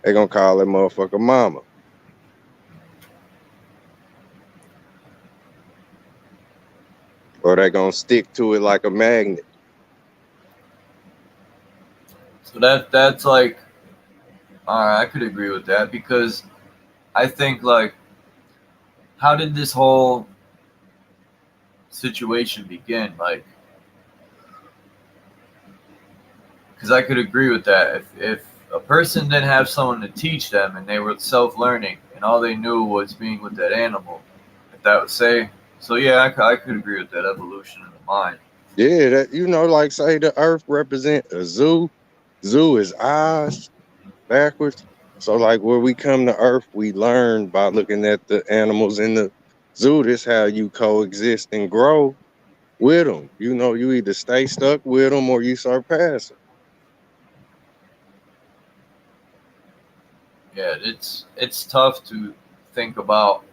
They gonna call that motherfucker mama. Or they gonna stick to it like a magnet. So that's like, all right, I could agree with that, because I think, like, how did this whole situation begin? Like, because I could agree with that. If a person didn't have someone to teach them and they were self-learning and all they knew was being with that animal, if that would say, so yeah, I could agree with that evolution in the mind. Yeah, that like say the earth represent a zoo. Zoo is eyes backwards. So like where we come to earth, we learn by looking at the animals in the zoo. This how you coexist and grow with them. You know, you either stay stuck with them or you surpass them. Yeah, it's tough to think about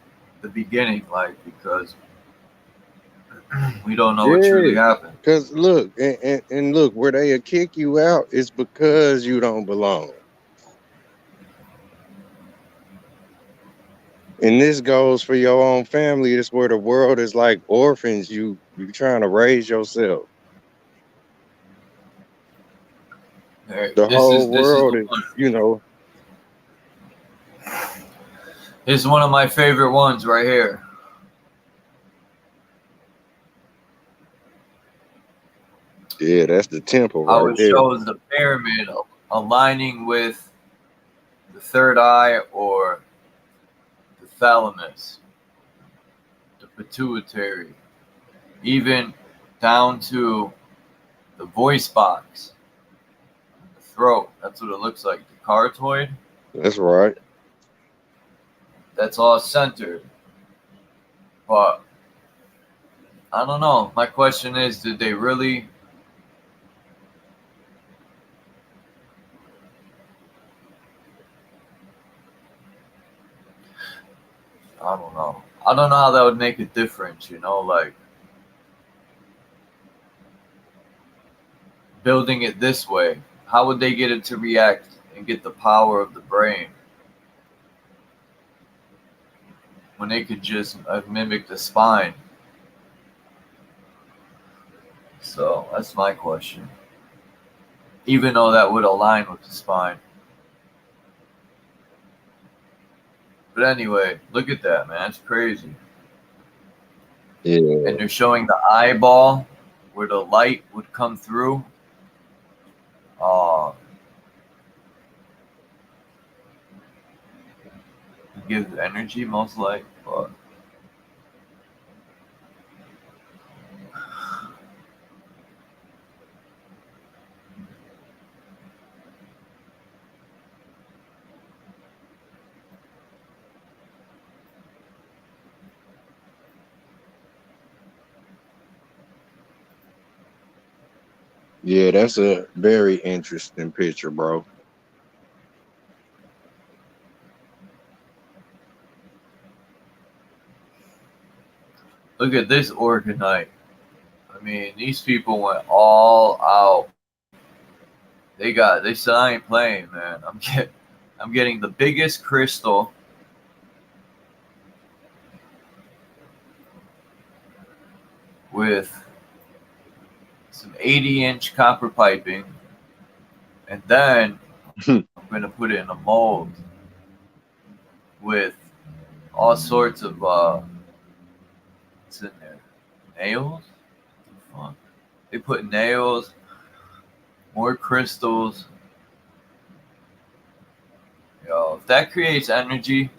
the beginning, like, because we don't know what Yeah, truly happened. because look, and look, where they'll kick you out is because you don't belong. And this goes for your own family. It's where the world is like orphans. You trying to raise yourself. Hey, The whole this is world the is, one. you know, This is one of my favorite ones right here. yeah, that's the temple How right it there. shows the pyramid aligning with the third eye, or the thalamus, the pituitary, even down to the voice box, the throat. That's what it looks like. The carotid, That's right. that's all centered. But I don't know. My question is, did they really? I don't know. I don't know how that would make a difference, like building it this way. How would they get it to react and get the power of the brain when they could just mimic the spine? So that's my question. Even though that would align with the spine. But anyway, look at that, man. It's crazy. Yeah. And they're showing the eyeball where the light would come through. Uh, gives energy, most like. But Yeah, that's a very interesting picture, bro. look at this organite. I mean, these people went all out. They said, I ain't playing, man. I'm getting the biggest crystal with some 80-inch copper piping, and then I'm going to put it in a mold with all sorts of what's in there? Nails? What the fuck? They put nails, more crystals. Yo, if that creates energy,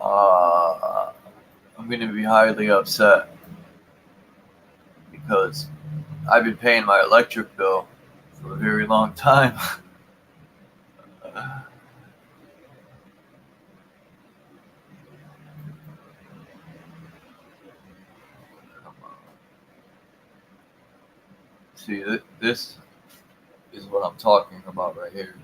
I'm gonna be highly upset because I've been paying my electric bill for a very long time. See, this is what I'm talking about right here.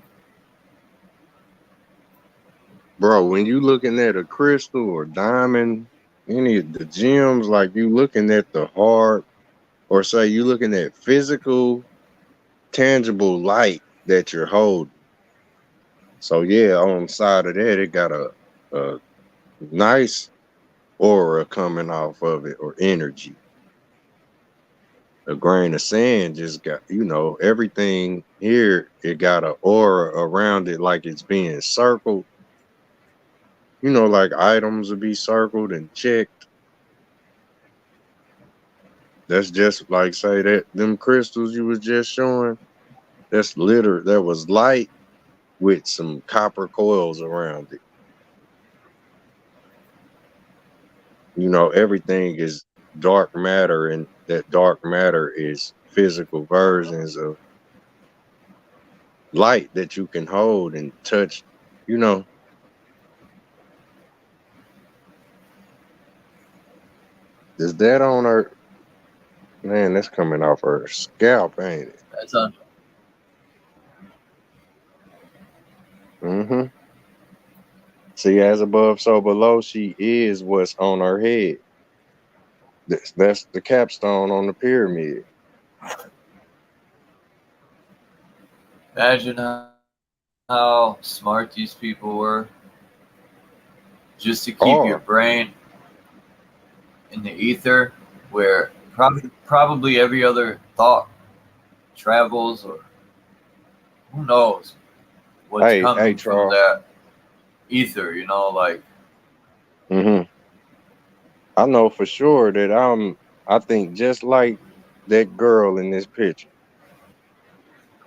Bro, when you looking at a crystal or diamond, any of the gems, like you looking at the hard, or say you looking at physical, tangible light that you're holding. So yeah, on the side of that, it got a nice aura coming off of it, or energy. A grain of sand just got, everything here, it got an aura around it, like it's being circled. Like items would be circled and checked. That's just like, say, that them crystals you was just showing, that was light with some copper coils around it. Everything is dark matter, and that dark matter is physical versions of light that you can hold and touch. Is that on her? Man, that's coming off her scalp, ain't it? That's on. Mm-hmm. See, as above, so below, she is what's on her head. That's the capstone on the pyramid. Imagine how smart these people were just to keep your Or, brain in the ether, where probably every other thought travels, or who knows what's hey, coming from Charles. that ether. Like Mm-hmm. I know for sure that I think just like that girl in this picture.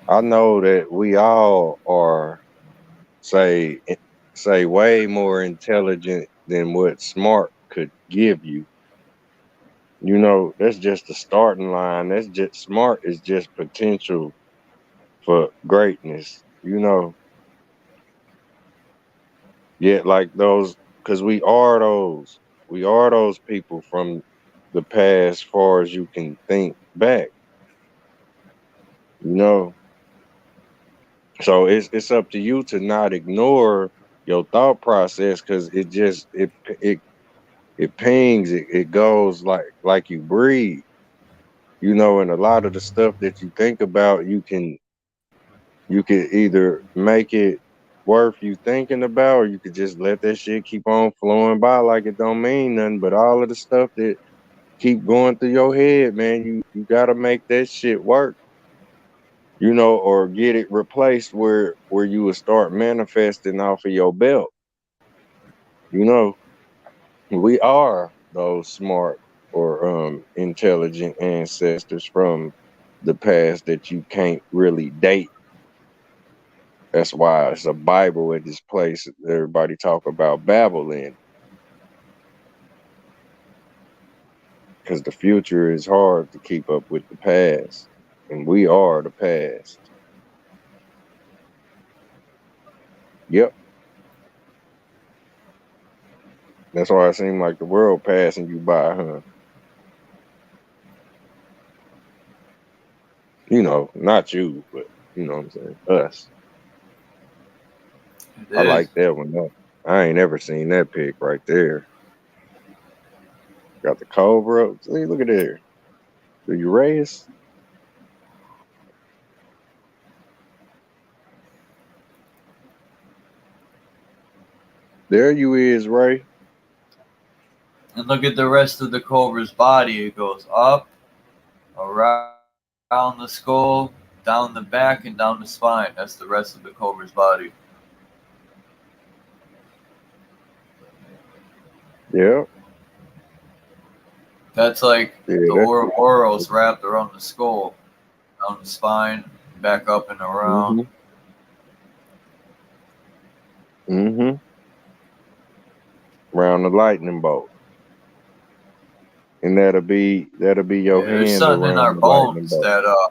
I know that we all are, say, way more intelligent than what smart could give you. That's just the starting line. That's just, smart is just potential for greatness. Yet like those, because we are those people from the past, far as you can think back. You know, so it's up to you to not ignore your thought process, because it pings, it goes like you breathe. And a lot of the stuff that you think about, you could either make it worth you thinking about, or you could just let that shit keep on flowing by like it don't mean nothing. But all of the stuff that keep going through your head, man, you gotta make that shit work. Or get it replaced where you would start manifesting off of your belt. You know, we are those smart or intelligent ancestors from the past that you can't really date. That's why it's a Bible at this place. Everybody talk about Babylon, because the future is hard to keep up with the past, and we are the past. Yep. That's why it seems like the world passing you by, huh? Not you, but you know what I'm saying? Us. it I like is. that one. I ain't ever seen that pic right there. Got the cobra. See, look at there. The Uranus. There you is, Ray. And look at the rest of the cobra's body. It goes up, around the skull, down the back, and down the spine. That's the rest of the cobra's body. Yeah. That's like Yeah. the Ouroboros wrapped around the skull, down the spine, back up and around. Around the lightning bolt. And that'll be your There's hand something in our around the lightning bones bolt. that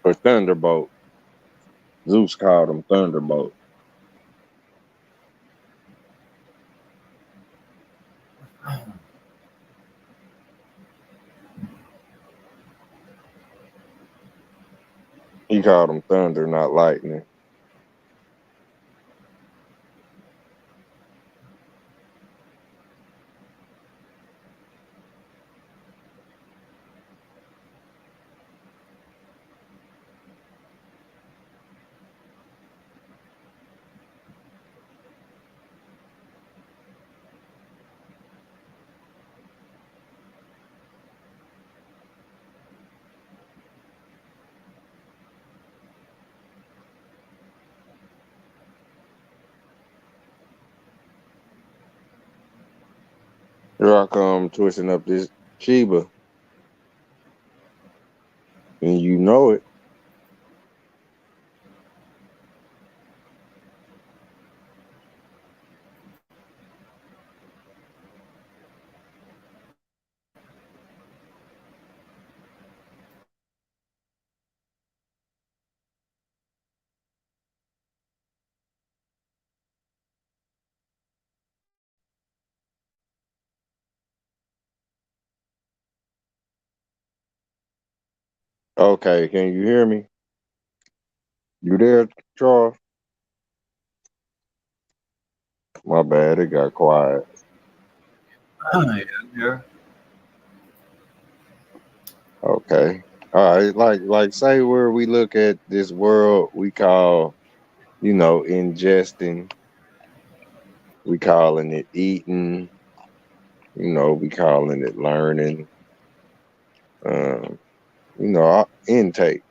Or thunderbolt. Zeus called them thunderbolt. He called them thunder, not lightning. Here I come twisting up this Sheba. And you know it. Okay, can you hear me? You there, Charles? My bad, it got quiet. yeah, here. Okay. All right, like say where we look at this world we call, ingesting, we calling it eating, we calling it learning, our intake,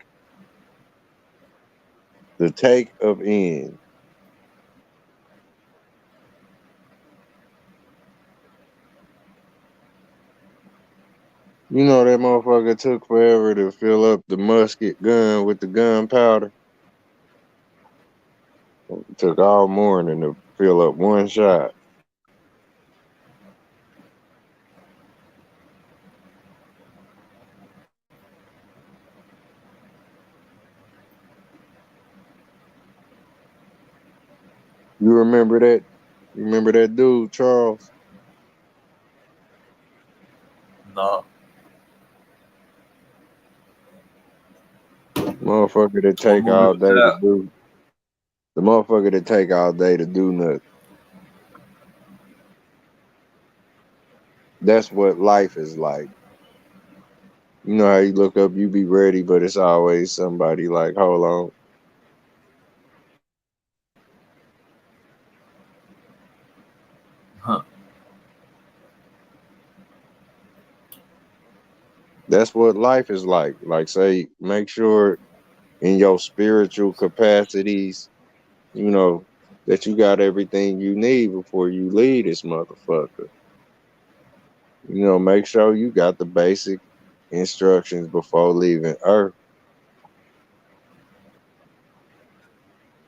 the take of in. You know that motherfucker took forever to fill up the musket gun with the gunpowder. It took all morning to fill up one shot. You remember that? You remember that dude, Charles? No. Motherfucker that What take movie all was day to that? do. The motherfucker that take all day to do nothing. That's what life is like. You know how you look up, you be ready, but it's always somebody like, hold on. Huh. That's what life is like. Like, say, make sure in your spiritual capacities, that you got everything you need before you leave this motherfucker. Make sure you got the basic instructions before leaving Earth,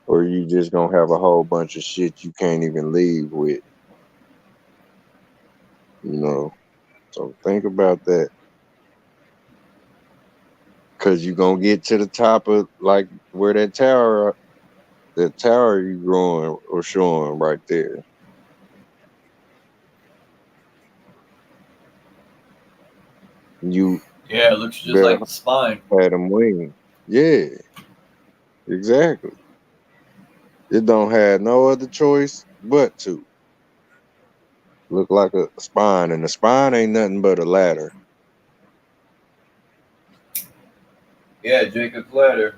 or you just gonna have a whole bunch of shit you can't even leave with. So think about that, because you're gonna get to the top of like where that tower you growing or showing right there. You Yeah, it looks just better like the spine. have them wings. Yeah, exactly. It don't have no other choice but to look like a spine, and the spine ain't nothing but a ladder. Yeah, Jacob's ladder.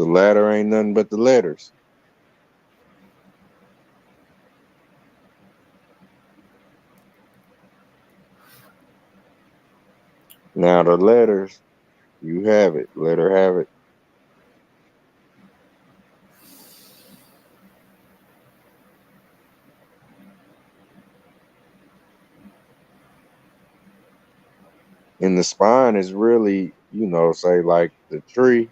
The latter ain't nothing but the letters. Now the letters, you have it. Let her have it. And the spine is really, you know, say like the tree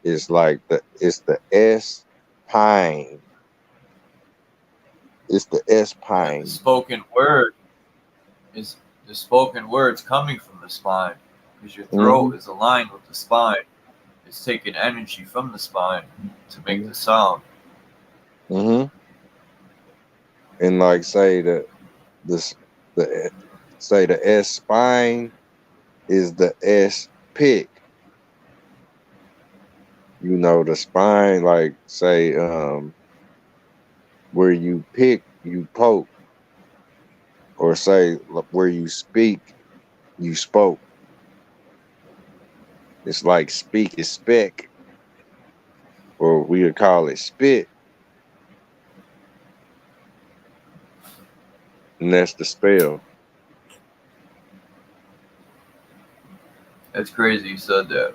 is like it's the S pine. It's the S Yeah, the pine. spoken word is the spoken words coming from the spine, because your throat is aligned with the spine. It's taking energy from the spine to make the sound. And like say the say the S spine is the S pick. You know, the spine, like say where you pick, you poke, or say where you speak, you spoke. It's like speak is spec, or we would call it spit, and that's the spell. That's crazy you said that.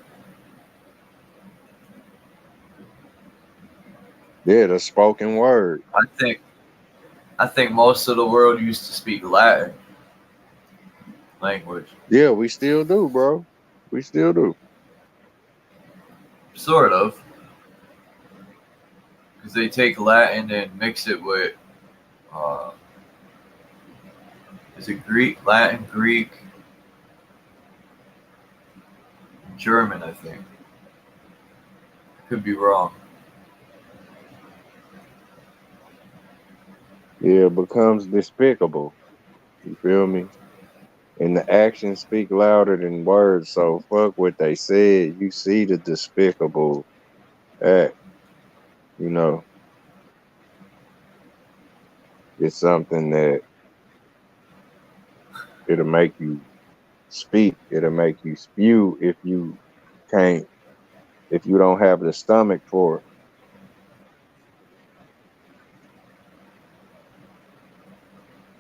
Yeah, the spoken word. I think most of the world used to speak Latin language. Yeah, we still do, bro. We still do. Sort of. Because they take Latin and mix it with, uh, is it Greek? Latin, Greek, German, I think. Could be wrong. Yeah, it becomes despicable. You feel me? And the actions speak louder than words. So fuck what they said. You see the despicable act. You know, it's something that it'll make you speak. It'll make you spew if you can't, if you don't have the stomach for it.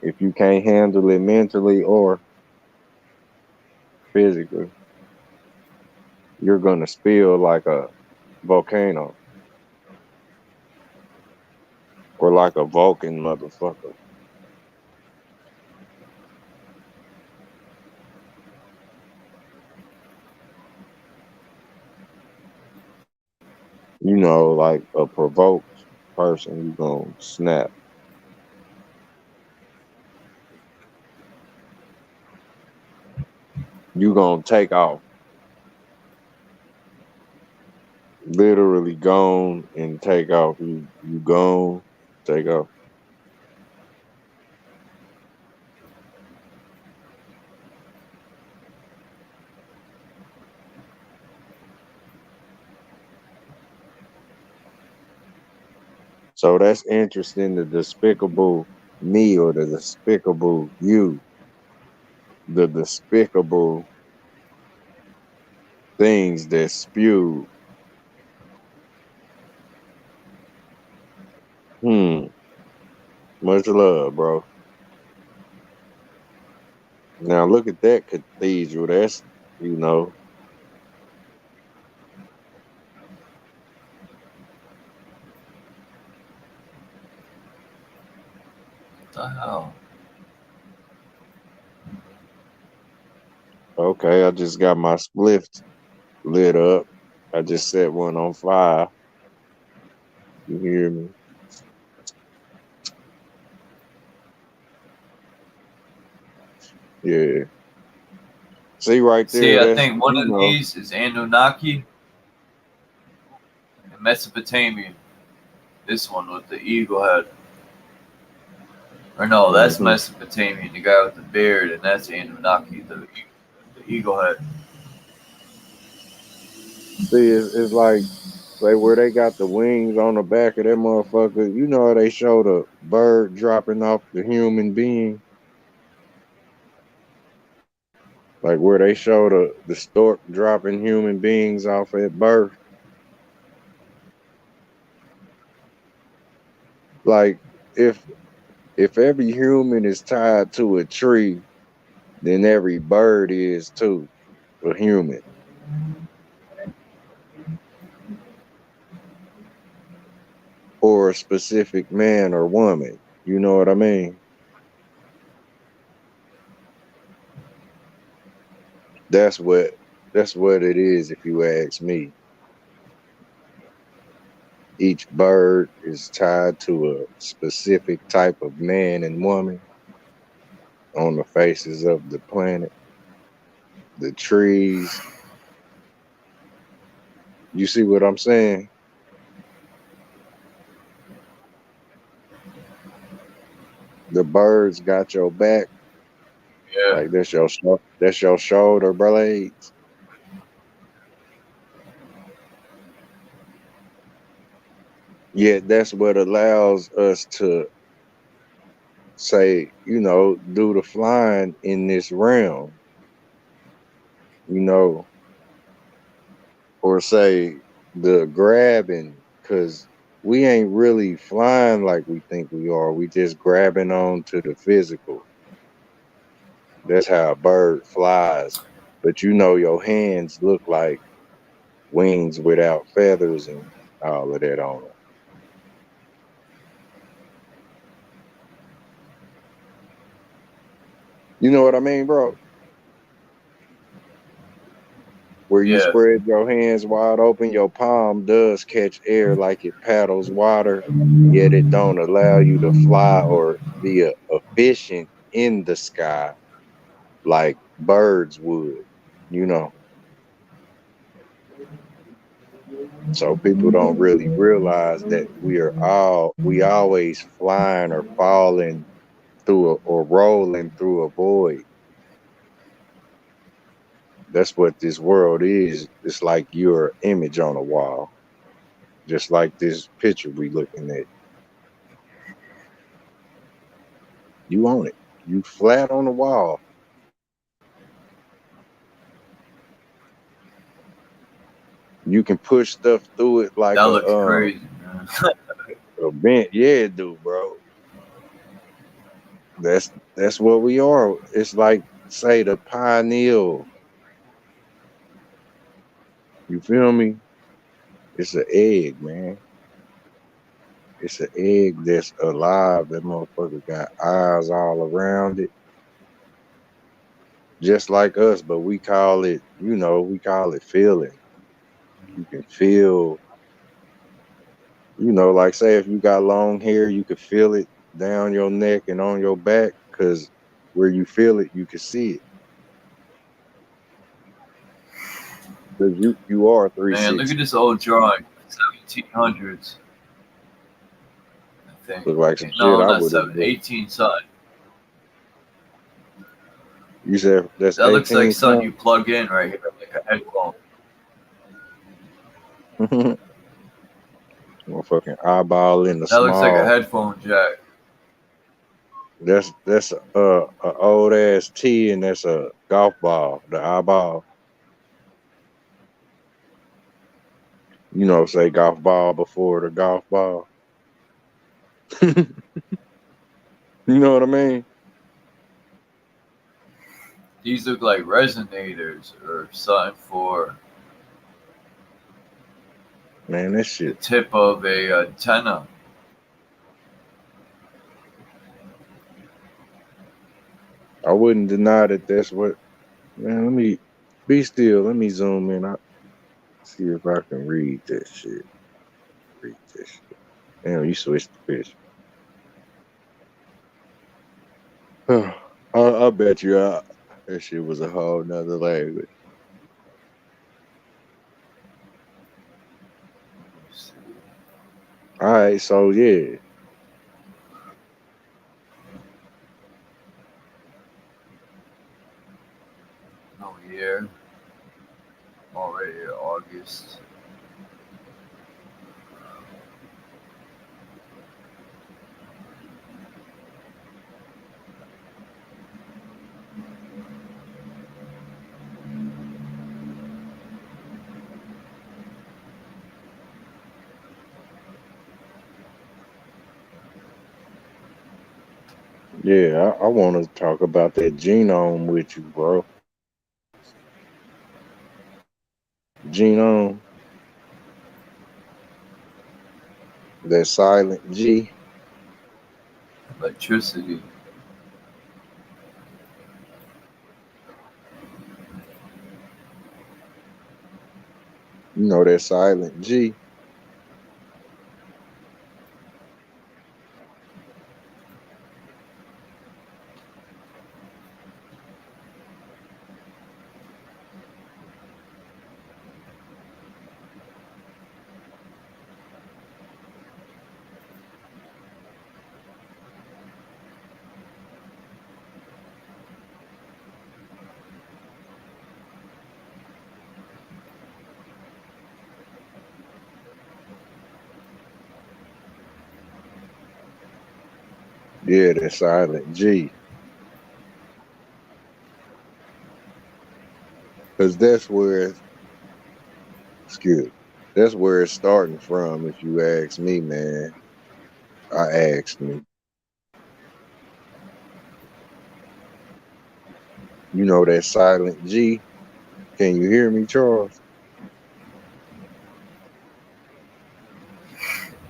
If you can't handle it mentally or physically, you're gonna spill like a volcano or like a Vulcan motherfucker. You know, like a provoked person, you gonna snap. You gonna take off. Literally gone and take off. You gone, take off. So that's interesting. The despicable me or the despicable you, the despicable things that spew. Much love, bro. Now look at that cathedral. That's, you know, What the hell? okay. I just got my spliff lit up. I just set one on fire. You hear me? Yeah. See right See, there, I that's, think one you of know, these is Anunnaki and Mesopotamian. This one with the eagle head. Or no, that's Mesopotamian, the guy with the beard, and that's Anunnaki, the eagle head. see, it's like where they got the wings on the back of that motherfucker. You know how they show the bird dropping off the human being? Like where they show the stork dropping human beings off at birth. Like if every human is tied to a tree, then every bird is too a human or a specific man or woman. You know what I mean? That's what it is if you ask me. Each bird is tied to a specific type of man and woman on the faces of the planet. The trees, you see what I'm saying? The birds got your back, Yeah. like that's your shoulder blades. Yet that's what allows us to say, do the flying in this realm, you know, or say the grabbing, because we ain't really flying like we think we are. We just grabbing on to the physical. That's how a bird flies. But your hands look like wings without feathers and all of that on them. You know what I mean, bro? Where you Yeah. spread your hands wide open, your palm does catch air like it paddles water, yet it don't allow you to fly or be efficient in the sky like birds would, you know. So people don't really realize that we always flying or falling through or rolling through a void. That's what this world is. It's like your image on a wall, just like this picture we looking at. You own it. You flat on the wall. You can push stuff through it like That looks crazy, man. a vent. Yeah, it do, bro. That's what we are. It's like say the pineal. You feel me? It's an egg, man. It's an egg that's alive. That motherfucker got eyes all around it, just like us. But we call it feeling. You can feel, like say if you got long hair, you can feel it down your neck and on your back, because where you feel it, you can see it. Because you are Man, look at 360. this old drawing, 1700s, I think. Look like some shit No, I not would have. 18 something. You said that's That looks like 18 something something? you plug in right here, like a headphone. Motherfucking eyeball in the That looks like a small. headphone jack. That's a old ass tee, and that's a golf ball. The eyeball. Say golf ball before the golf ball. You know what I mean? These look like resonators or something for Man, that the shit. tip of a antenna. I wouldn't deny that that's what. Man, let me be still. Let me zoom in. I see if I can read that shit. Read this shit. Damn, you switched the picture. I bet you that shit was a whole nother language. All right, so yeah. No year, already August. Yeah, I want to talk about that genome with you, bro. Genome, that silent G. Electricity. You know that silent G. Yeah, that silent G. Because that's where, excuse me, that's where it's starting from. If you ask me, man, I asked me. You know that silent G. Can you hear me, Charles?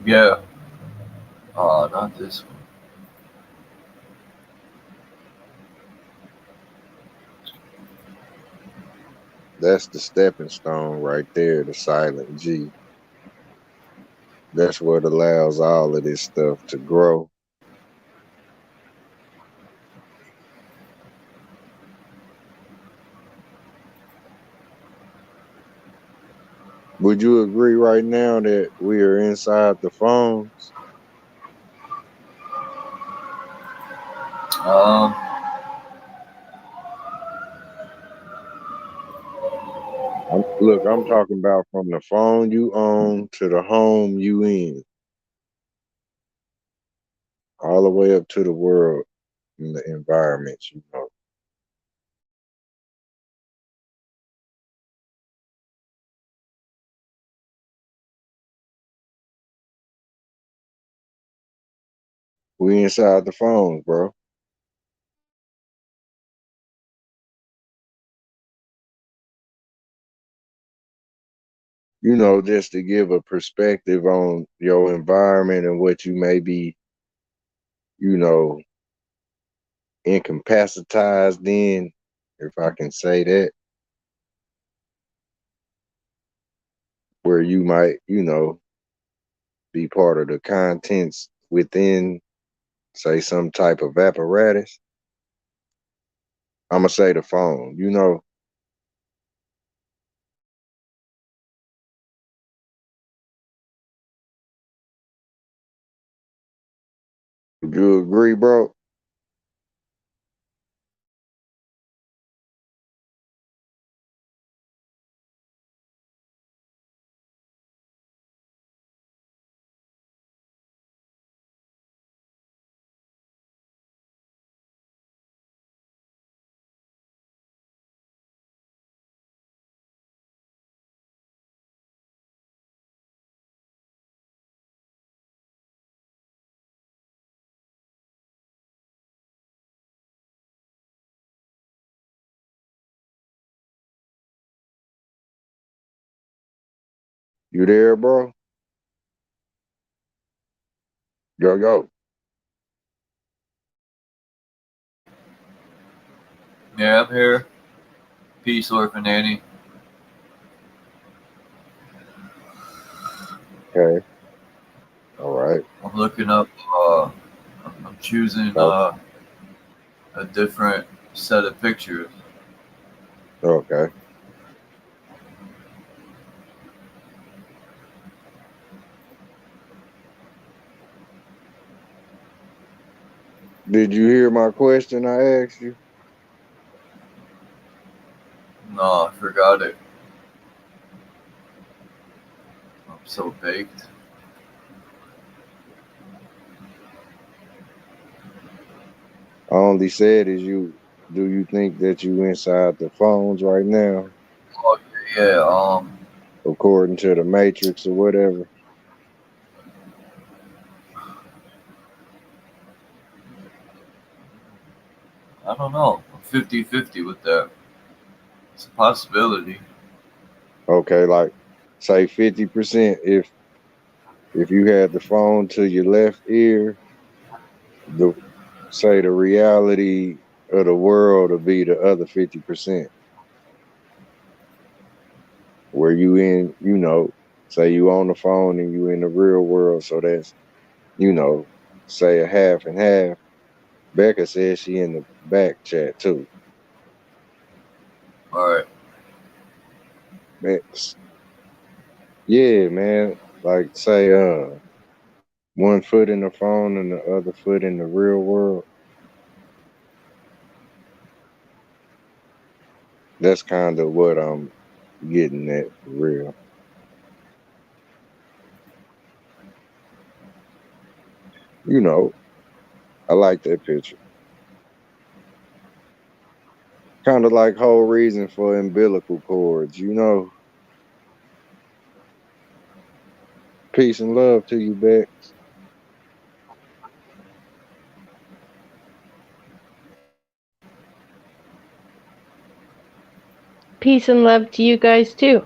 Yeah. Not this one. That's the stepping stone right there, the silent G. That's what allows all of this stuff to grow. Would you agree right now that we are inside the phones? Um, Look, I'm talking about from the phone you own to the home you in, all the way up to the world and the environment, you know. We inside the phones, bro. You know, just to give a perspective on your environment and what you may be, you know, incapacitized in, if I can say that, where you might, you know, be part of the contents within, say, some type of apparatus. I'm gonna say the phone. You know, do you agree, bro? You there, bro? Yo, yo. yeah, I'm here. Peace, Orphan Annie. Okay. All right. I'm looking up. I'm choosing Oh, a different set of pictures. okay. Did you hear my question I asked you? No, I forgot it. I'm so baked. I only said is you. Do you think that you inside the phones right now, Oh yeah. according to the Matrix or whatever? I don't know. I'm 50-50 with that. It's a possibility. Okay, like say 50% if you had the phone to your left ear, the say the reality of the world will be the other 50%. Where you in, say you on the phone and you in the real world, so that's, say a half and half. Becca says she in the back chat too. All right. Yeah, man. Like say one foot in the phone and the other foot in the real world. That's kind of what I'm getting at for real. I like that picture. Kind of like whole reason for umbilical cords, Peace and love to you, Bex. Peace and love to you guys too.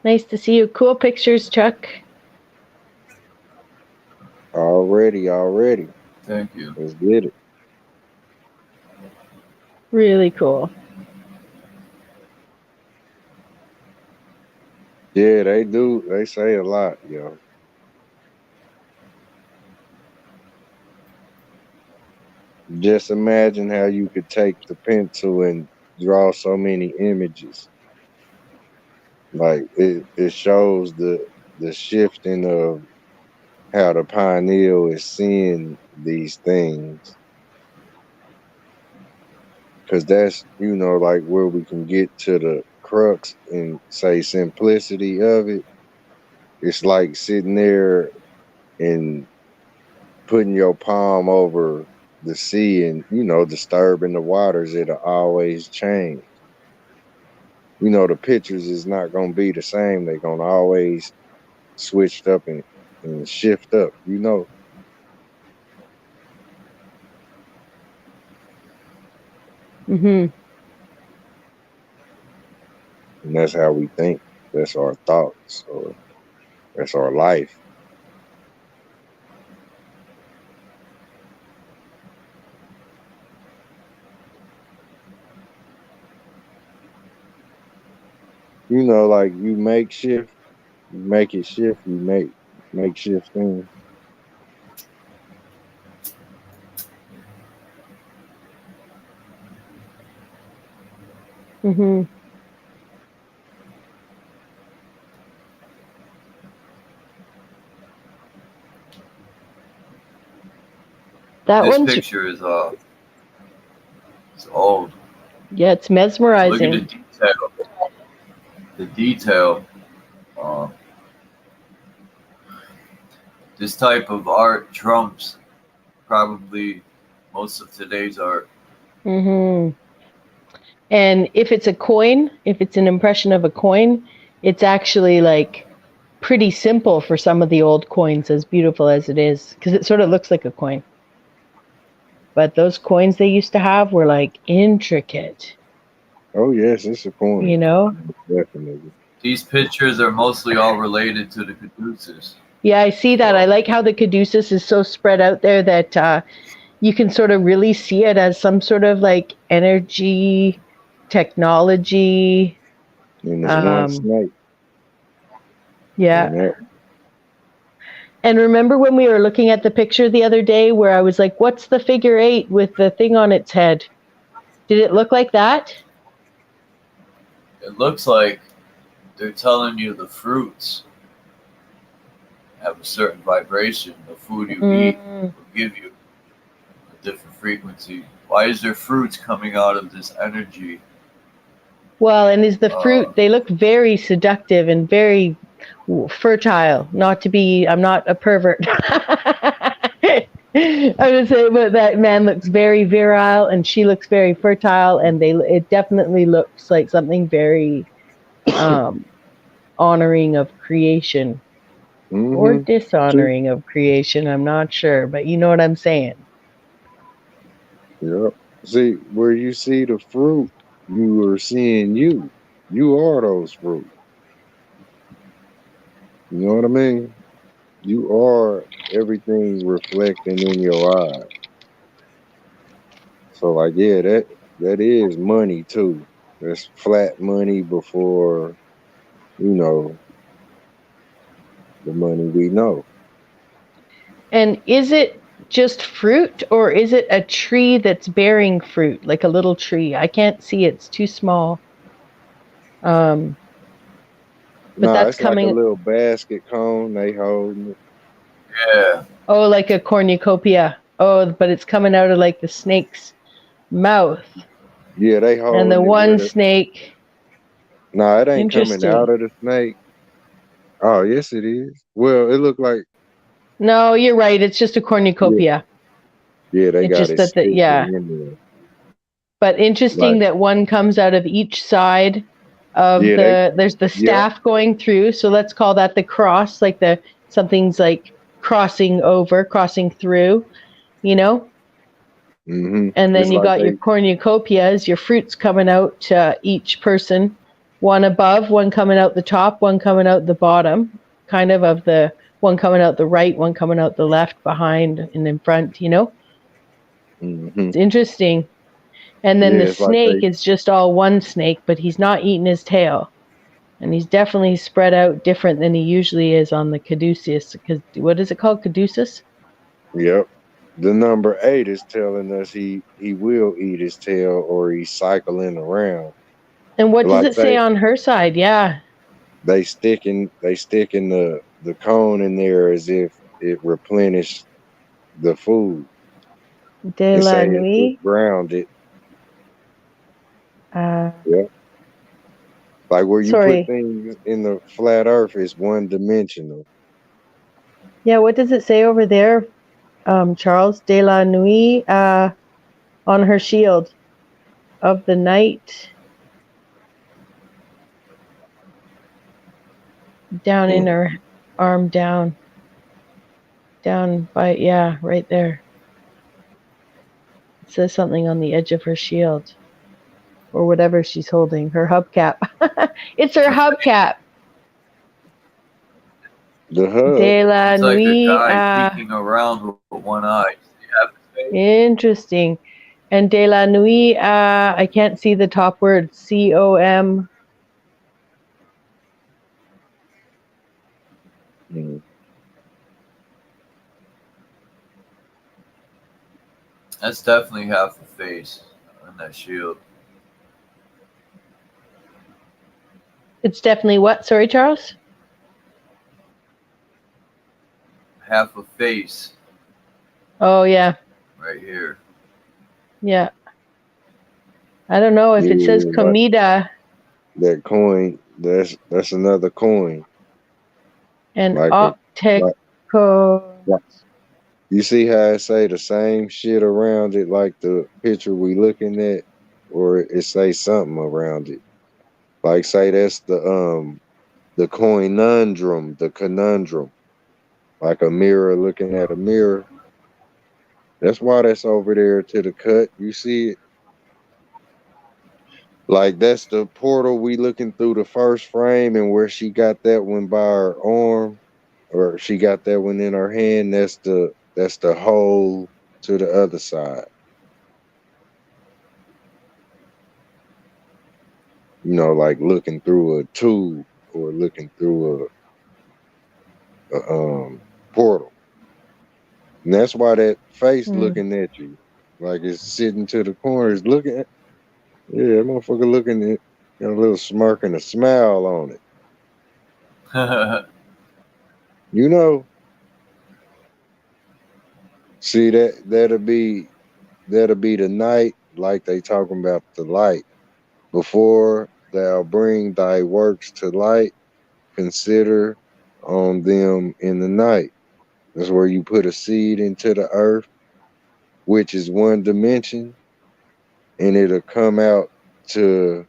Nice to see you. Cool pictures, Chuck. Already. Thank you. Let's get it. Really cool. Yeah, they do. They say a lot, yo. Just imagine how you could take the pencil and draw so many images. Like it shows the shifting of how the pineal is seeing these things. Cause that's, like where we can get to the crux and say simplicity of it. It's like sitting there and putting your palm over the sea and, disturbing the waters. It'll always change. The pictures is not going to be the same. They're going to always switched up and shift up, Mm-hmm. And that's how we think. That's our thoughts, or that's our life. Like you make shift, you make it shift, you make shift things. Mm-hmm. This picture is it's old. Yeah, it's mesmerizing. Look at the detail. The detail. This type of art trumps probably most of today's art. Mm-hmm. And if it's a coin, if it's an impression of a coin, it's actually like pretty simple for some of the old coins, as beautiful as it is, because it sort of looks like a coin. But those coins they used to have were like intricate. Oh yes, it's a coin. Definitely. These pictures are mostly all related to the caduceus. Yeah, I see that. I like how the caduceus is so spread out there that you can sort of really see it as some sort of like energy, technology. And it's one snake. Yeah. And remember when we were looking at the picture the other day where I was like, what's the figure 8 with the thing on its head? Did it look like that? It looks like they're telling you the fruits have a certain vibration. The food you eat will give you a different frequency. Why is there fruits coming out of this energy? Well, and is the fruit, they look very seductive and very fertile. I'm not a pervert. I would say, but that man looks very virile and she looks very fertile, and it definitely looks like something very honoring of creation. Or dishonoring of creation. I'm not sure, but you know what I'm saying. Yep. See, where you see the fruit, you are seeing you. You are those fruit. You know what I mean? You are everything reflecting in your eye. So like, yeah, that is money too. That's flat money before, you know, the money we know. And is it just fruit, or is it a tree that's bearing fruit, like a little tree? I can't see, it's too small. But Nah, that's it's like a coming. little basket cone they holding it. Yeah. Oh, like a cornucopia. Oh, but it's coming out of like the snake's mouth. Yeah, they And the holding it one with it. snake. Nah, it ain't coming out Interesting. of the snake. Oh, yes, it is. Well, it looked like, No, you're right. It's just a yeah, cornucopia. yeah, they It's got just it that sticking yeah. in there. But interesting Like, that one comes out of each side of yeah, there's the yeah, staff going through. So let's call that the cross, like something's like crossing over, crossing through, you know? And then It's you like got your they, cornucopias, your fruits coming out to each person, one above, one coming out the top, one coming out the bottom, kind of the one coming out the right, one coming out the left, behind and in front, you know? hmm It's interesting. And then yeah, the it's like snake they, is just all one snake, but he's not eating his tail. And he's definitely spread out different than he usually is on the caduceus. Because what is it called? Caduceus? yep. The number 8 is telling us he will eat his tail or he's cycling around. And what does Like it say on her side? Yeah. they sticking the cone in there as if it replenished the food De and la say it's nuit. grounded. Uh, Yeah. Like where you put sorry. things in the flat earth is one dimensional. Yeah, what does it say over there, Charles? De la nuit on her shield of the night down in Mm. her arm down by, yeah, right there. It says something on the edge of her shield or whatever she's holding, her hubcap. It's her hubcap. The hub. De la It's like a nuit. guy peeking around with one eye. You have his face. Interesting. And de la nuit, I can't see the top word. COM. Mm. That's definitely half a face on that shield. It's definitely what? Sorry, Charles? Half a face Oh, yeah. right here. Yeah. I don't know if it says Yeah, like comida that coin. That's another coin. and Like a opteco. like, like you see how I say the same shit around it, like the picture we looking at, or it say something around it. Like say that's the conundrum, the conundrum, like a mirror looking at a mirror. That's why that's over there to the cut. You see it? Like that's the portal we looking through the first frame, and where she got that one by her arm, or she got that one in her hand. That's the hole to the other side. You know, like looking through a tube or looking through a portal. And that's why that face Hmm. looking at you, like it's sitting to the corners looking at, yeah, that motherfucker looking at, got a little smirk and a smile on it. You know, see that'll be the night, like they talking about the light. Before thou bring thy works to light, consider on them in the night. That's where you put a seed into the earth, which is one dimension, and it'll come out to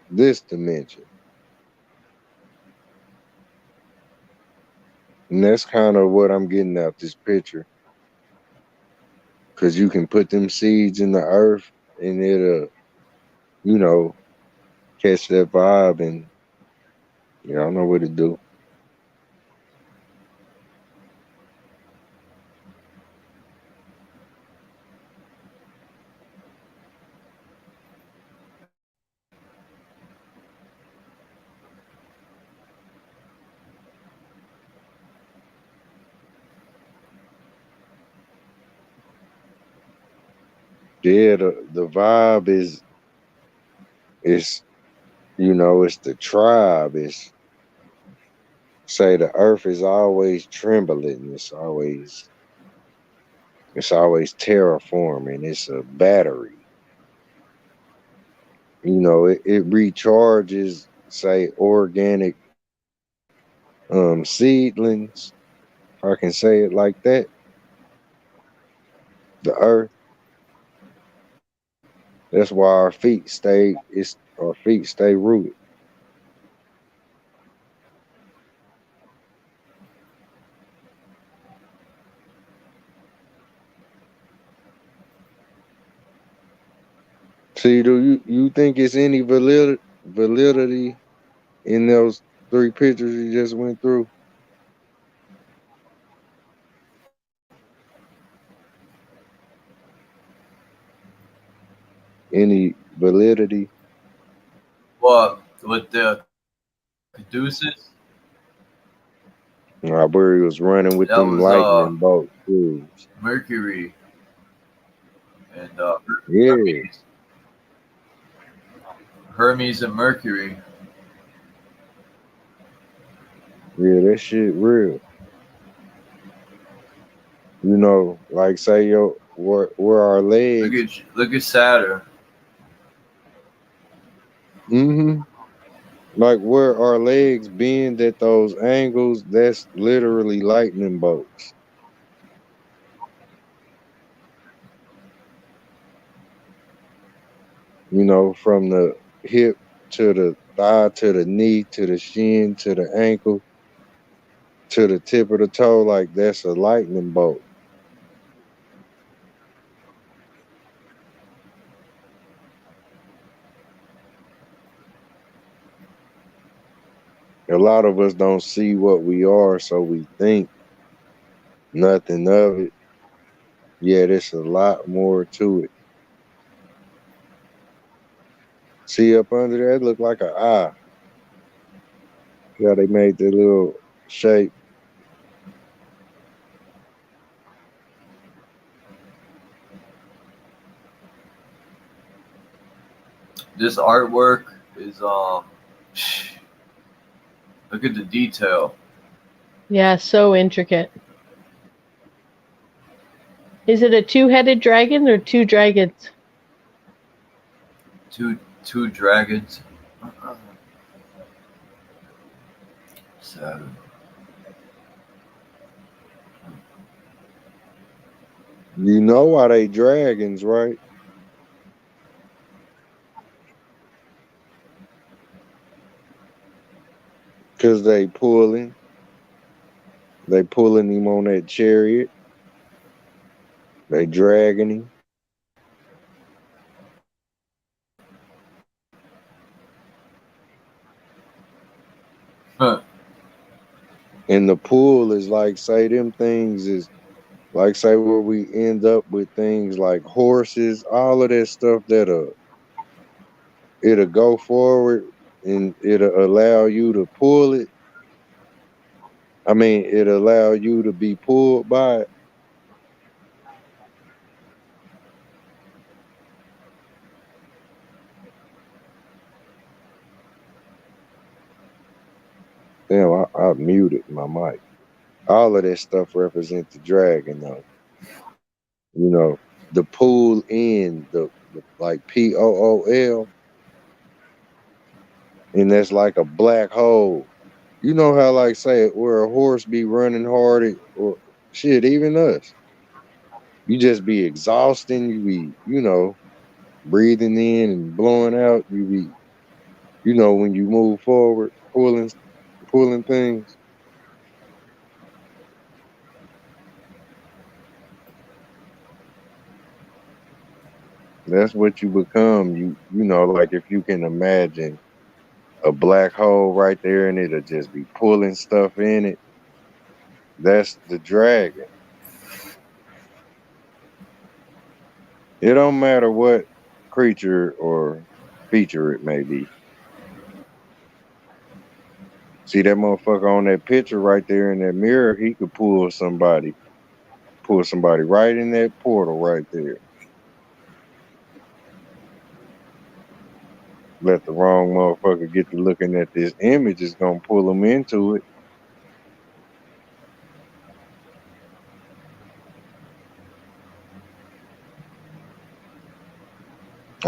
this dimension. And that's kind of what I'm getting out this picture. Cause you can put them seeds in the earth and it'll, you know, catch that vibe, and I don't know what to do. Yeah, the vibe is it's the tribe. It's say the earth is always trembling. It's always terraforming. It's a battery. It recharges, say, organic seedlings. If I can say it like that. The earth. That's why our feet stay rooted. See, do you think it's any validity in those three pictures you just went through? Any validity? Well, with the Caduceus, Where he was running with that them was lightning bolt tubes. Mercury and Yeah, Hermes and Mercury. yeah, that shit real. Like say where our legs. Look at Saturn. Mm-hmm. Like where our legs bend at those angles, that's literally lightning bolts. From the hip to the thigh to the knee to the shin to the ankle to the tip of the toe, like that's a lightning bolt. A lot of us don't see what we are, so we think nothing of it. Yeah, there's a lot more to it. See up under there, it look like an eye. Yeah, they made the little shape. This artwork is look at the detail. Yeah, so intricate. Is it a two-headed dragon or two dragons? Two dragons. So You know why they dragons, right? Cause they pulling him on that chariot. They dragging him. huh. And the pull is like, say them things is like, say where we end up with things like horses, all of that stuff it'll go forward and it'll allow you to pull it. I mean, it'll allow you to be pulled by it. Damn, I muted my mic. All of that stuff represents the dragon, though. The pull in, the like POOL, and that's like a black hole. You know how, like, say, where a horse be running hard, or shit, even us. You just be exhausting. You be, breathing in and blowing out. You be, when you move forward, pulling things. That's what you become. You know, like if you can imagine a black hole right there and it'll just be pulling stuff in it. That's the dragon. It don't matter what creature or feature it may be. See that motherfucker on that picture right there in that mirror, he could pull somebody right in that portal right there. Let the wrong motherfucker get to looking at this image, is gonna pull them into it.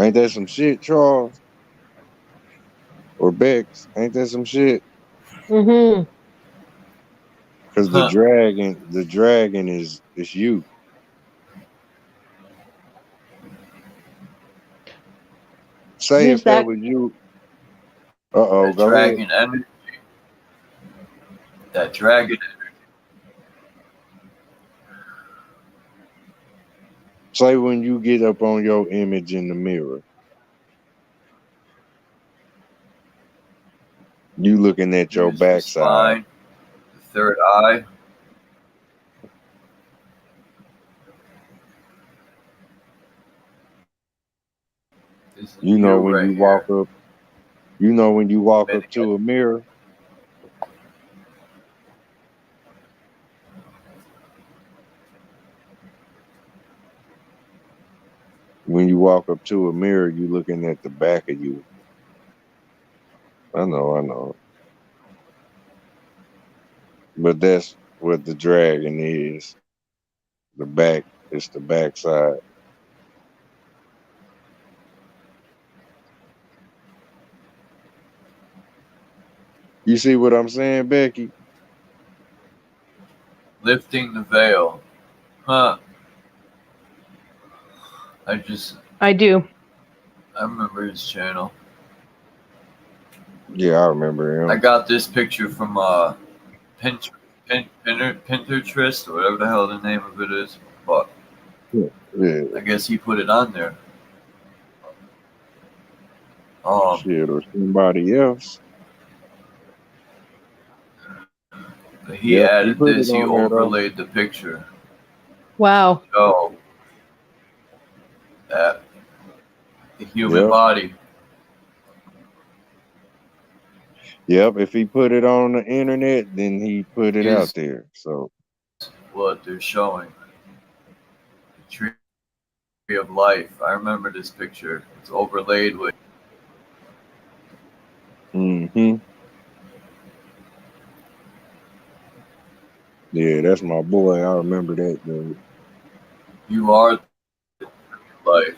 Ain't that some shit, Charles? Or Bex? Ain't that some shit? Mm-hmm. Cause the dragon is you. Say Who's if that that? was you. Uh-oh, That go ahead. dragon energy. That dragon. Say when you get up on your image in the mirror, you looking at your Here's your backside. spine, the third eye. This is You you know when right you walk here. up, to a mirror, when you walk up to a mirror, you looking at the back of you. I know. But that's what the dragon is. The back, it's the backside. You see what I'm saying, Becky? Lifting the veil. Huh. I do. I remember his channel. Yeah, I remember him. I got this picture from Pinterest, or whatever the hell the name of it is. But Yeah, I guess he put it on there. shit, or somebody else. He Yep, he added put it this. He on there though. overlaid the picture. Wow. So that the human Yep. body. Yep, if he put it on the internet, then he put it out Is there. So what they're showing. The tree of life. I remember this picture. It's overlaid with. yeah, that's my boy. I remember that dude. You are the life.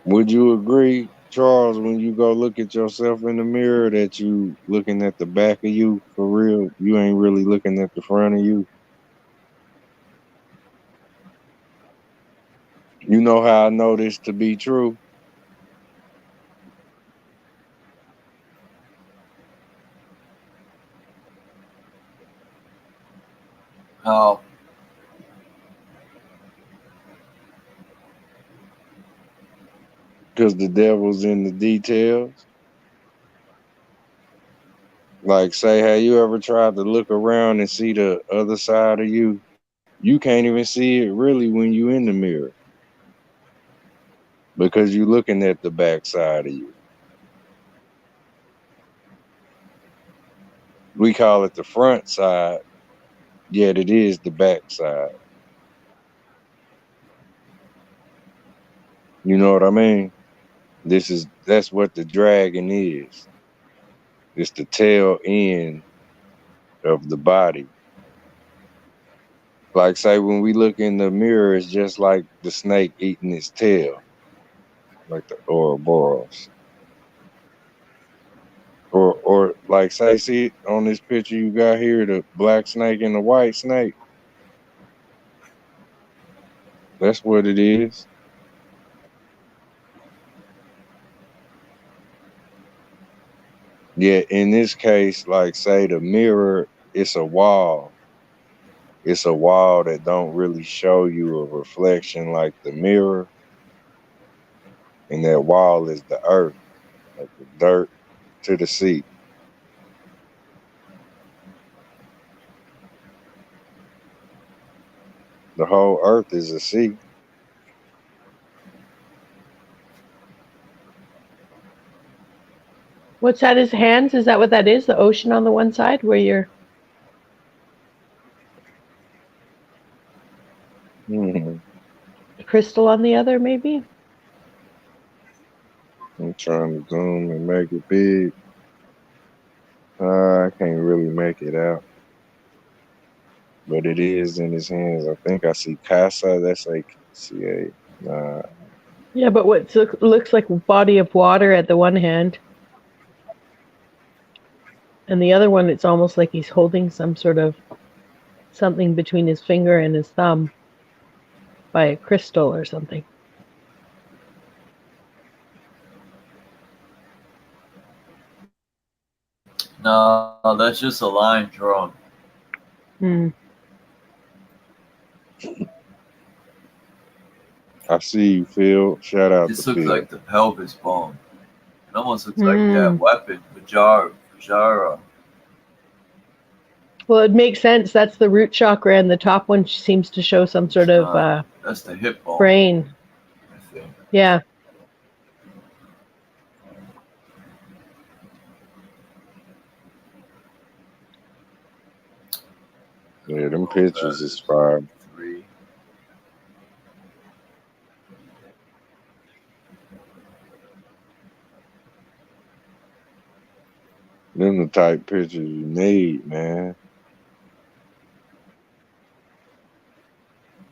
Would you agree, Charles, when you go look at yourself in the mirror, that you looking at the back of you for real? You ain't really looking at the front of you. You know how I know this to be true? How Because the devil's in the details. Like, say, have you ever tried to look around and see the other side of you? You can't even see it really when you in the mirror because you looking at the back side of you. We call it the front side, yet it is the back side. You know what I mean? That's what the dragon is. It's the tail end of the body. Like, say, when we look in the mirror, it's just like the snake eating its tail, like the Ouroboros. Or like, say, see on this picture you got here, the black snake and the white snake. That's what it is. Yeah, in this case, like, say, the mirror, it's a wall. it's a wall that don't really show you a reflection like the mirror, and that wall is the earth, like the dirt to the sea. The whole earth is a sea. What's that? His hands? Is that what that is? The ocean on the one side, where you're Hmm. crystal on the other, maybe? I'm trying to zoom and make it big. I can't really make it out, but it is in his hands. I think I see Casa. That's ACA. Nah. Yeah, but what looks like a body of water at the one hand, and the other one, it's almost like he's holding some sort of something between his finger and his thumb by a crystal or something. No, that's just a line drawn. Hmm. I see you, Phil. Shout out This to looks Phil. like the pelvis bone. It almost looks like weapon, Vajara. Well, it makes sense. That's the root chakra, and the top one seems to show some sort of That's the hip bone. brain. I think. Yeah. Yeah, them pictures is fire. 3. Them the type pictures you need, man.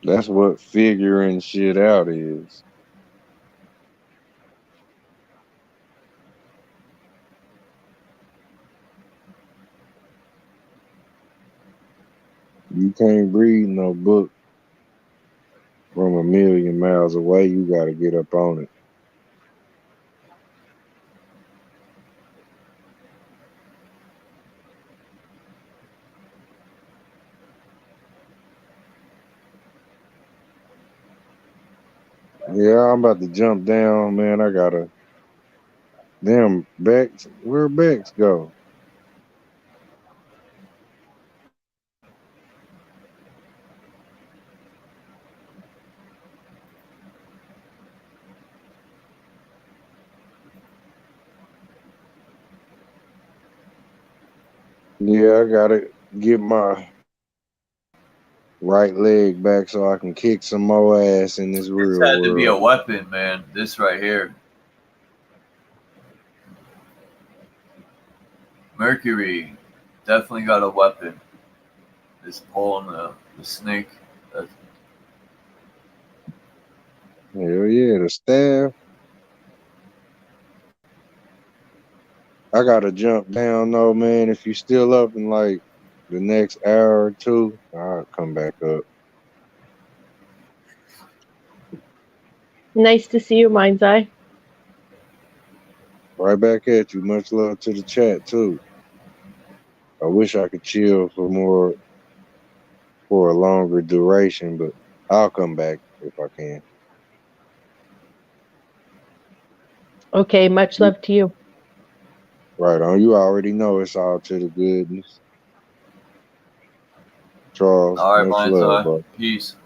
That's what figuring shit out is. You can't read no book from a million miles away. You got to get up on it. Yeah, I'm about to jump down, man. I gotta. Damn, Bex. Where Bex go? Yeah, I gotta get my right leg back so I can kick some more ass in this This real had to be a world. weapon, man. This right here. Mercury definitely got a weapon. This pole and the snake. Hell yeah, the staff. I gotta jump down though, man. If you still up in like the next hour or two, I'll come back up. Nice to see you, Mind's Eye. Right back at you. Much love to the chat too. I wish I could chill for a longer duration, but I'll come back if I can. Okay, much love to you. Right on. You already know it's all to the goodness. Charles, All right, much Mind's love, Eye. bro. Peace.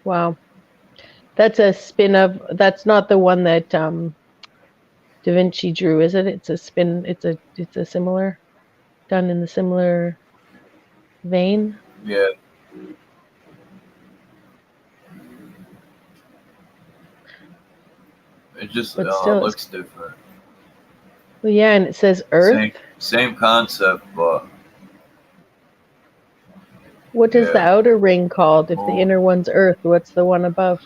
Wow. That's a spin of, that's not the one that Da Vinci drew, is it? It's a spin, it's a similar, done in the similar vein. Yeah. It just But still, looks different. well, yeah, and it says Earth. Same concept, but What is the outer ring called? If the inner one's Earth, what's the one above?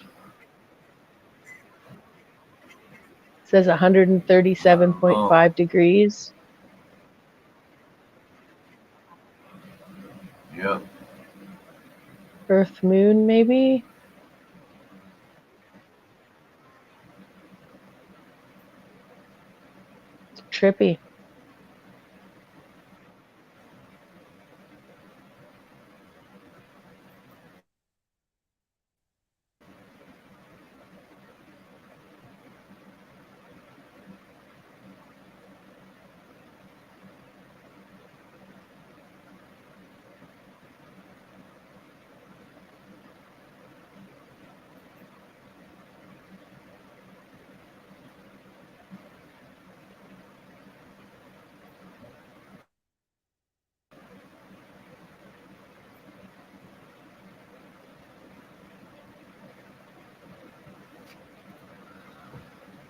It says 137.5 degrees. Yep. Earth moon, maybe? It's trippy.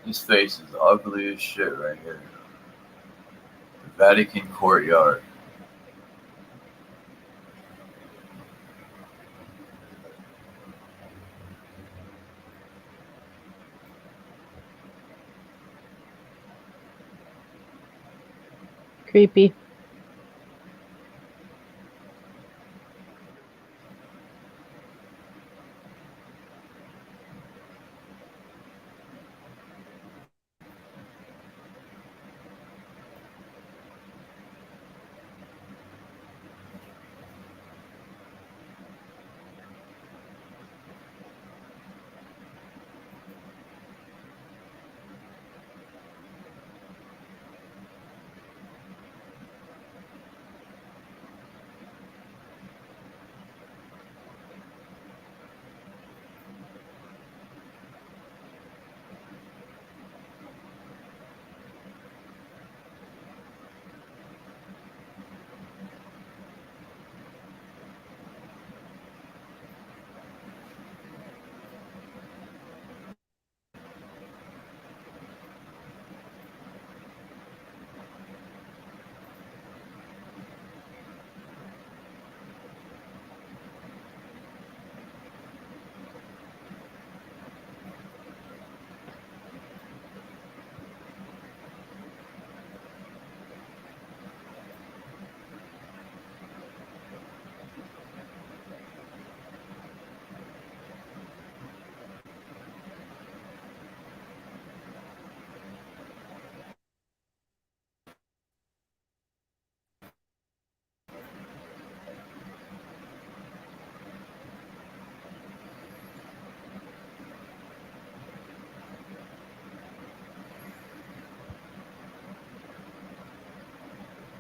This face is ugly as shit right here. The Vatican courtyard. Creepy.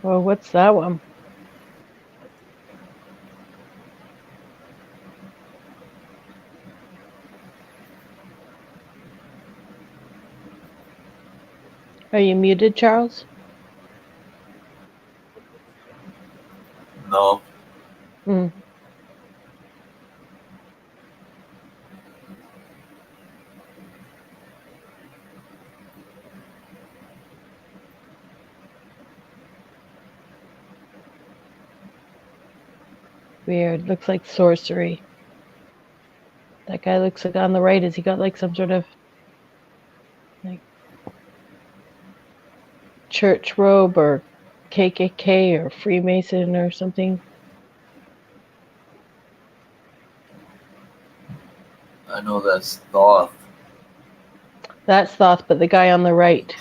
Well, what's that one? Are you muted, Charles? No. Hmm. Weird. Looks like sorcery. That guy looks like on the right. Has he got like some sort of like church robe or KKK or Freemason or something? I know that's Thoth. That's Thoth, but the guy on the right.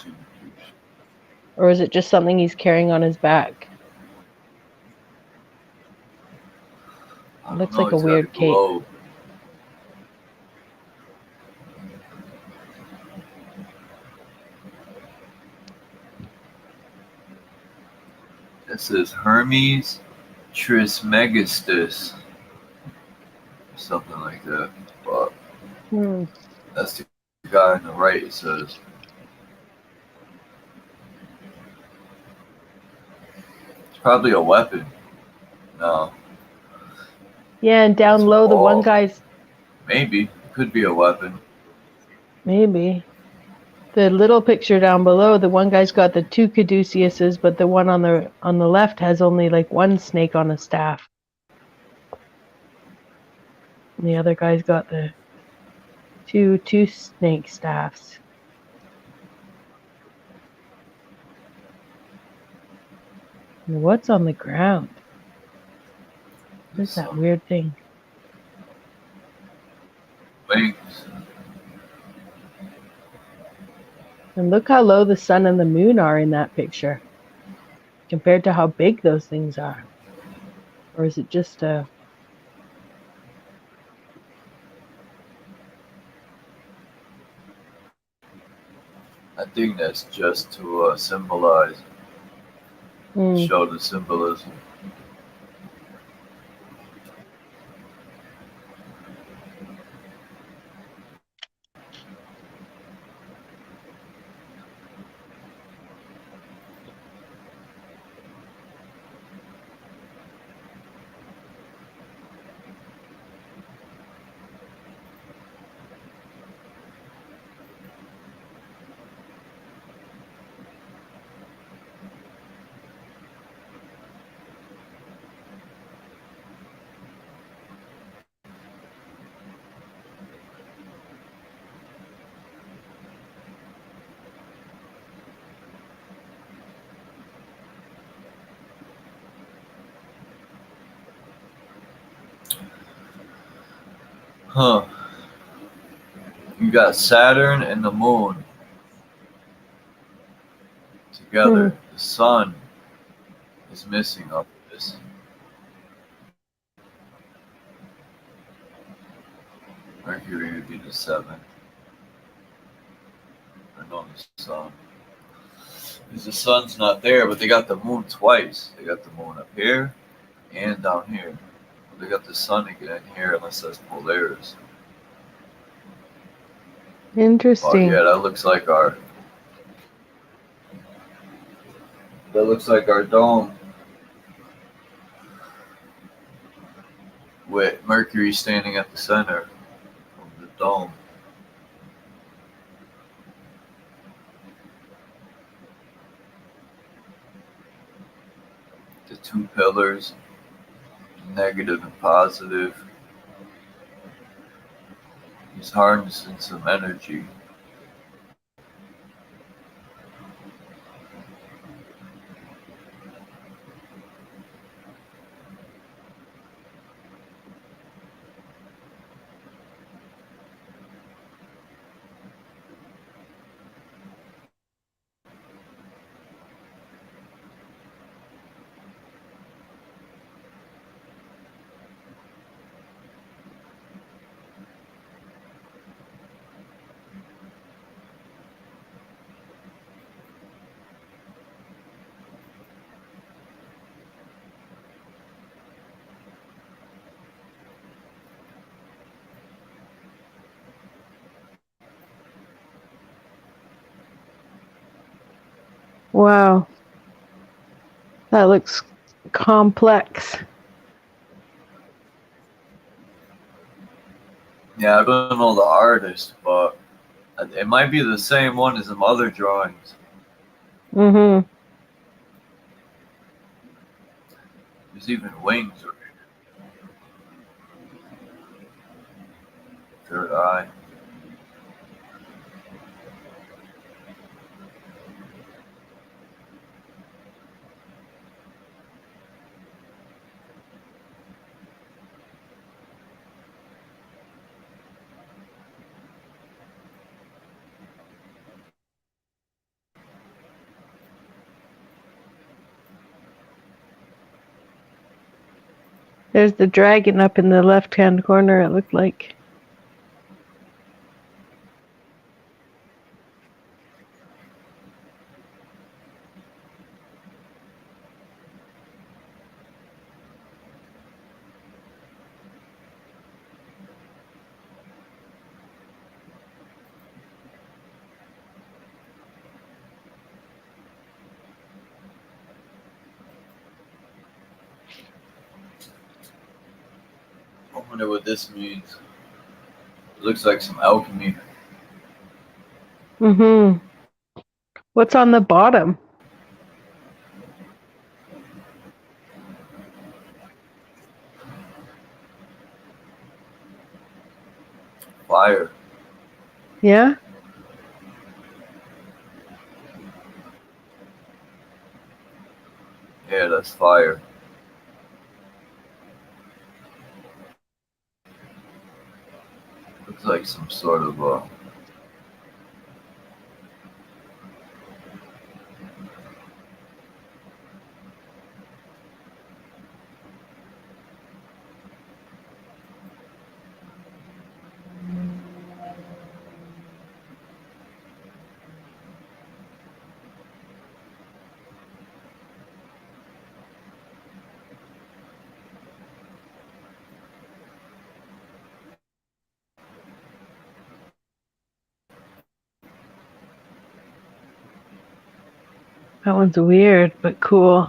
Or is it just something he's carrying on his back? Looks like a weird cape. This is Hermes Trismegistus. Something like that. But that's the guy on the right, it says. It's probably a weapon. No. Yeah, and down low, the one guy's... Maybe. It could be a weapon. Maybe. The little picture down below, the one guy's got the 2 caduceuses, but the one on the left has only like 1 snake on a staff. And the other guy's got the two snake staffs. And what's on the ground? What's that Some weird thing? wings. And look how low the sun and the moon are in that picture compared to how big those things are. Or is it just a... I think that's just to symbolize, show the symbolism. Huh. You got Saturn and the moon together. The sun is missing off of this. Mercury would be the 7th. I know the sun. Because the sun's not there, but they got the moon twice. They got the moon up here and down here. They got the sun again here, unless that's Polaris. Interesting. Oh yeah, that looks like our dome with Mercury standing at the center of the dome. The two pillars, negative and positive. He's harnessing some energy. Wow. That looks complex. Yeah, I don't know the artist, but it might be the same one as some other drawings. Mm-hmm. There's even wings over here. Third eye. There's the dragon up in the left-hand corner, it looked like. I wonder what this means. It looks like some alchemy. Mm-hmm. What's on the bottom? Fire. Yeah? Yeah, that's fire. Looks like some sort of That one's weird, but cool.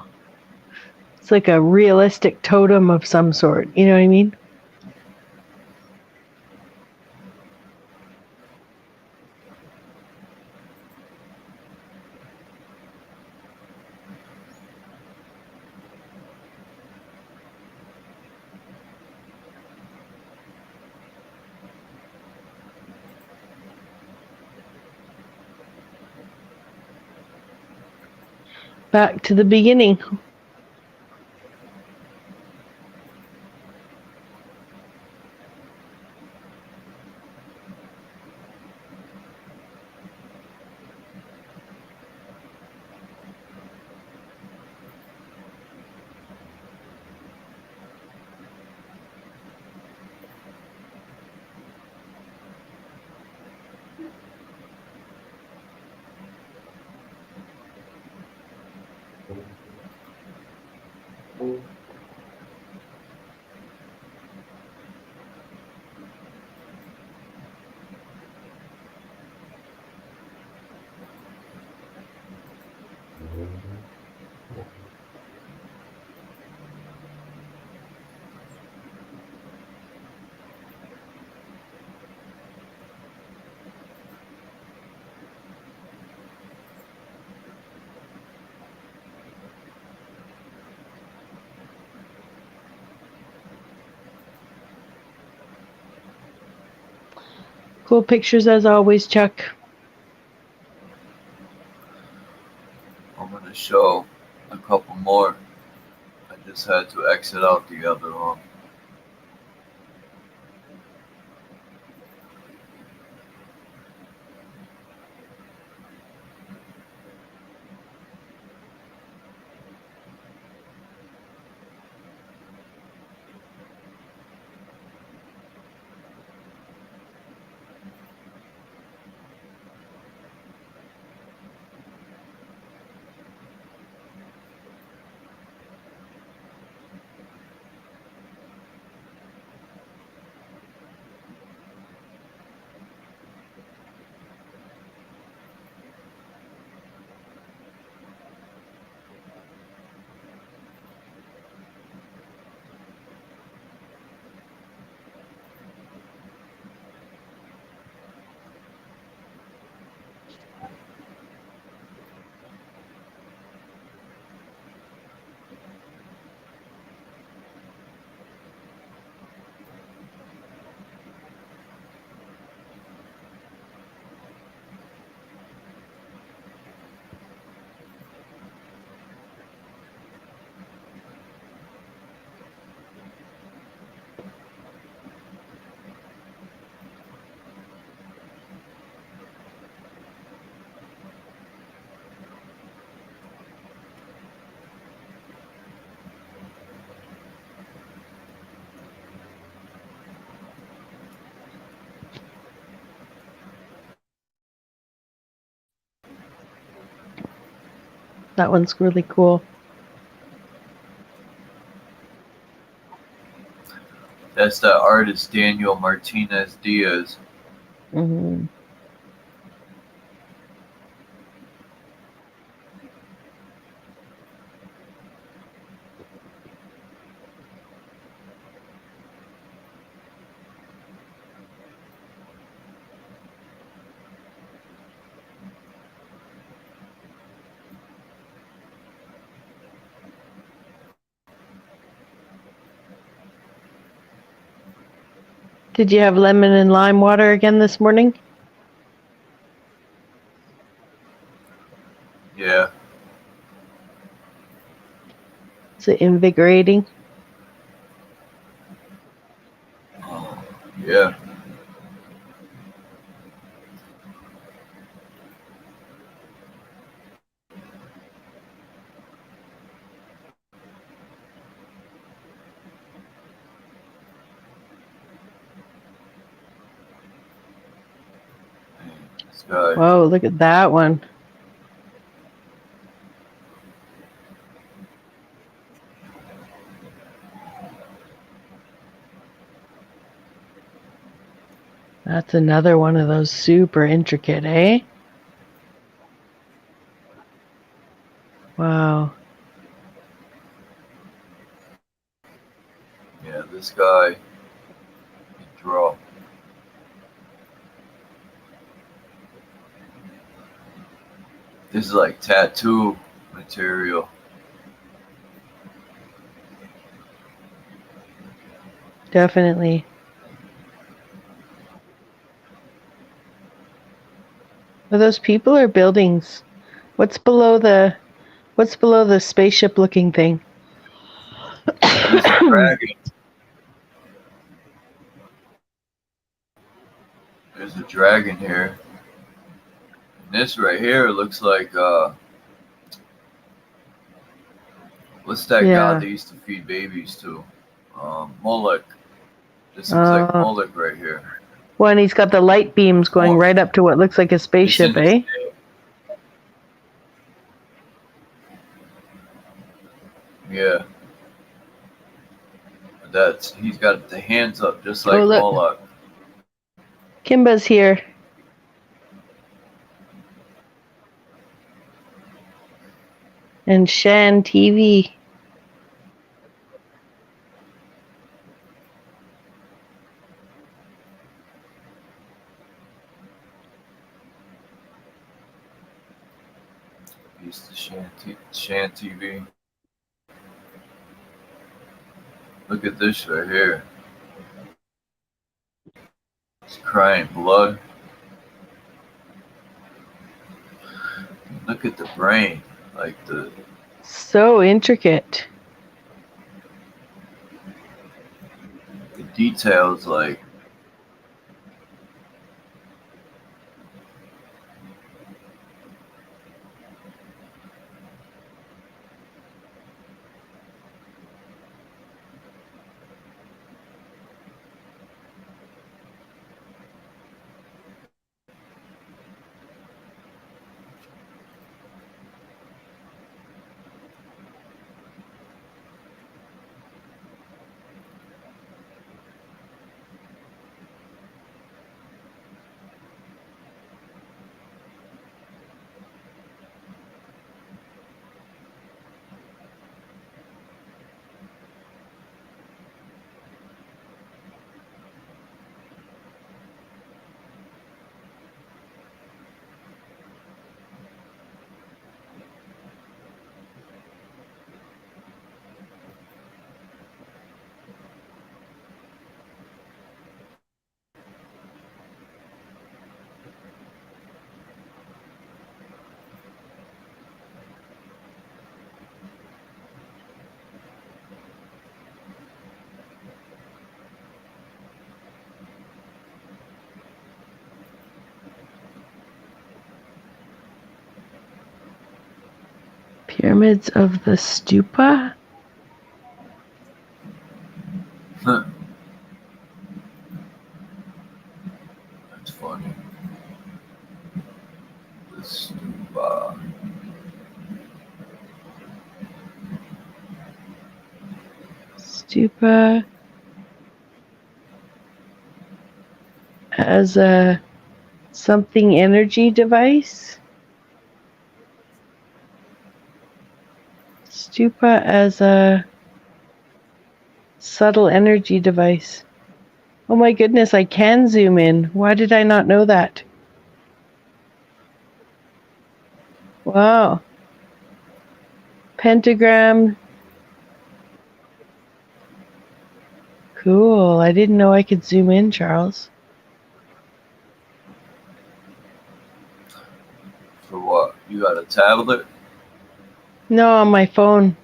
It's like a realistic totem of some sort. You know what I mean? Back to the beginning. Cool pictures as always, Chuck. I'm gonna show a couple more. I just had to exit out the other one. That one's really cool. That's that artist Daniel Martinez Diaz. Mm-hmm. Did you have lemon and lime water again this morning? Yeah. It's invigorating. Yeah. This guy. Whoa, look at that one. That's another one of those super intricate, eh? Wow. Yeah, this guy can draw. This is like tattoo material. Definitely. Are those people or buildings? What's below the spaceship looking thing? There's a dragon. There's a dragon here. And this right here looks like what's that god they used to feed babies to? Moloch. This looks like Moloch right here. Well, and he's got the light beams going right up to what looks like a spaceship, eh? Yeah. He's got the hands up just like Moloch. Kimba's here. And Shan TV. Used to Shan TV. Look at this right here. It's crying blood. Look at the brain. Like the... So intricate. The details, like... Pyramids of the Stupa? That's funny. The Stupa. Stupa as a something energy device? Stupa as a subtle energy device. Oh my goodness, I can zoom in. Why did I not know that? Wow. Pentagram. Cool. I didn't know I could zoom in, Charles. For what? You got a tablet? No, on my phone.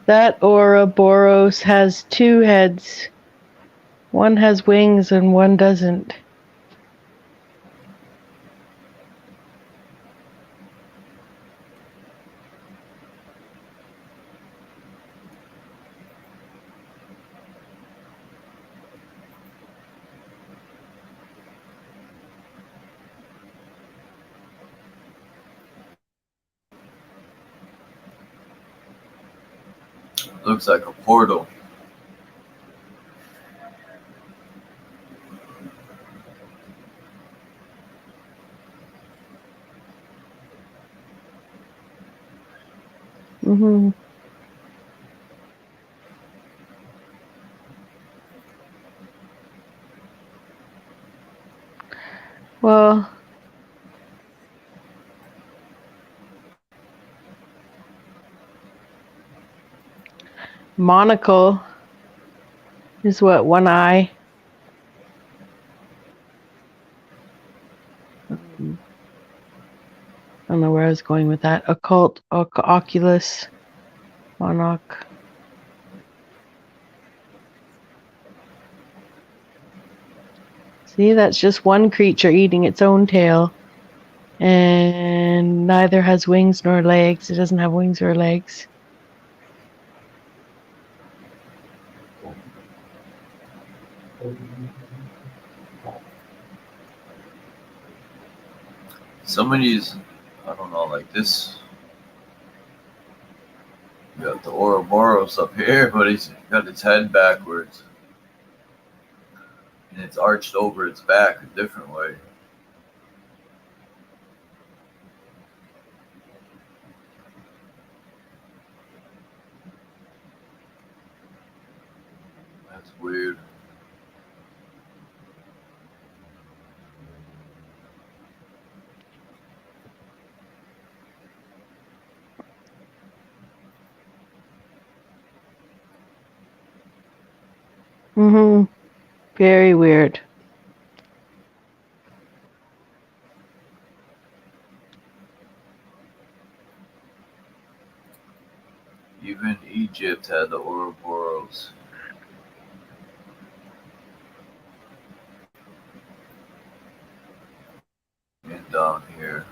That Ouroboros has 2 heads. One has wings and one doesn't. Looks like a portal. Mm-hmm. Well, monocle is what, one eye? I don't know where I was going with that. Occult, oculus, monarch. See, that's just one creature eating its own tail. And neither has wings nor legs. It doesn't have wings or legs. Some of these, I don't know, like this. You got the Ouroboros up here, but he's got its head backwards. And it's arched over its back a different way. That's weird. Mm-hmm. Very weird. Even Egypt had the Ouroboros. And down here.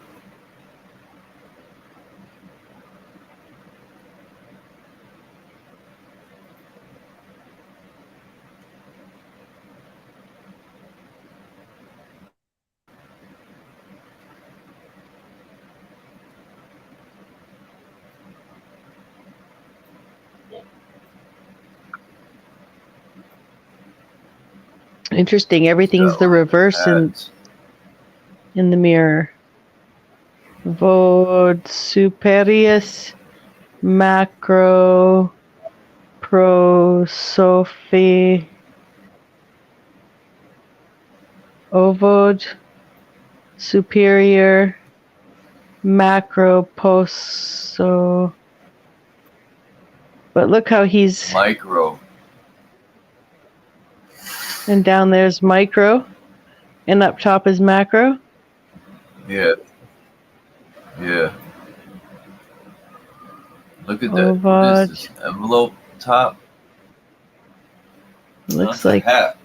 Interesting. Everything's the reverse in the mirror. Vod superius macro prosophi ovod superior macro poso. But look how he's micro. And down there's micro, and up top is macro. Yeah. Yeah. Look at that. What is this? Envelope top? Looks like like a hat.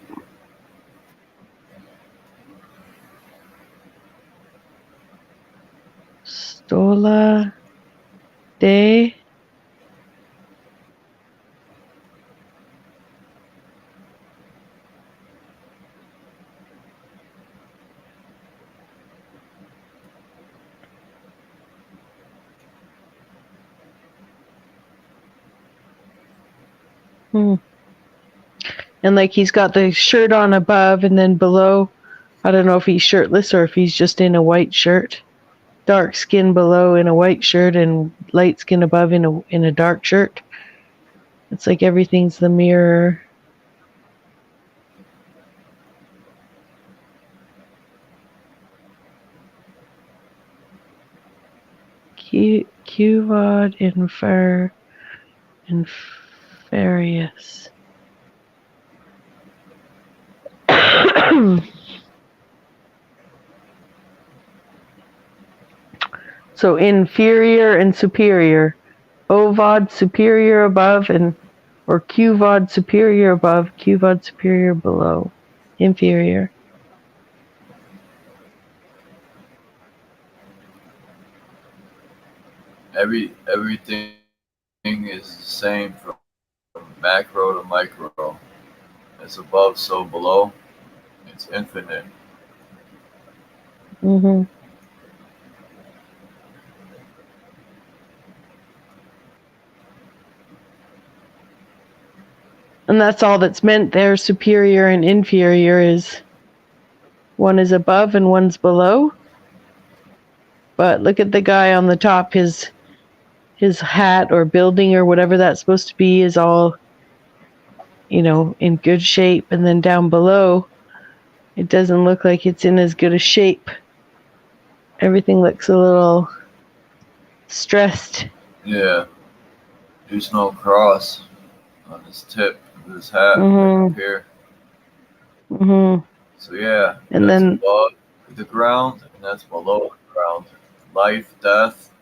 Stola de And like he's got the shirt on above, and then below, I don't know if he's shirtless or if he's just in a white shirt. Dark skin below in a white shirt and light skin above in a dark shirt. It's like everything's the mirror. Qvod inferius. So inferior and superior. OVOD superior above, or QVOD superior above, QVOD superior below, inferior. Everything is the same from macro to micro. It's above, so below. It's infinite. Mm-hmm. And that's all that's meant there. Superior and inferior is one is above and one's below. But look at the guy on the top. His hat or building or whatever that's supposed to be is all, in good shape. And then down below, it doesn't look like it's in as good a shape. Everything looks a little stressed. Yeah. There's no cross on his tip of his hat, Mm-hmm. like up here. Mm-hmm. So yeah, And that's then above the ground, and that's below the ground. Life, death,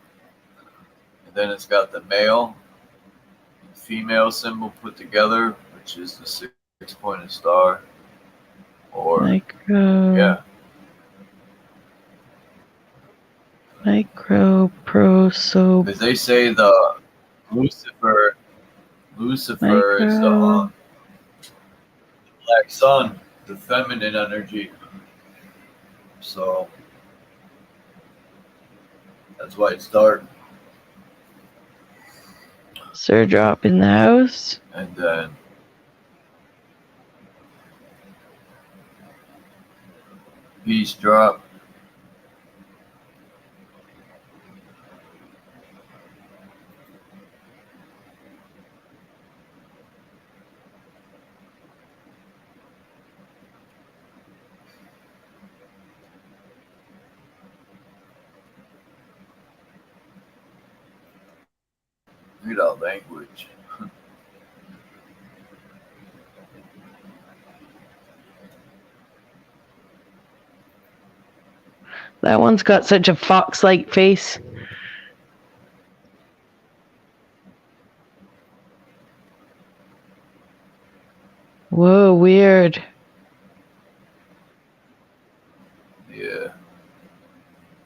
and then it's got the male and female symbol put together, which is the six-pointed star. Or micro, proso. Because they say the Lucifer is the black sun, the feminine energy. So that's why it's dark. Sir drop in the house. And then peace drop. Look at that language. That one's got such a fox-like face. Whoa, weird. Yeah.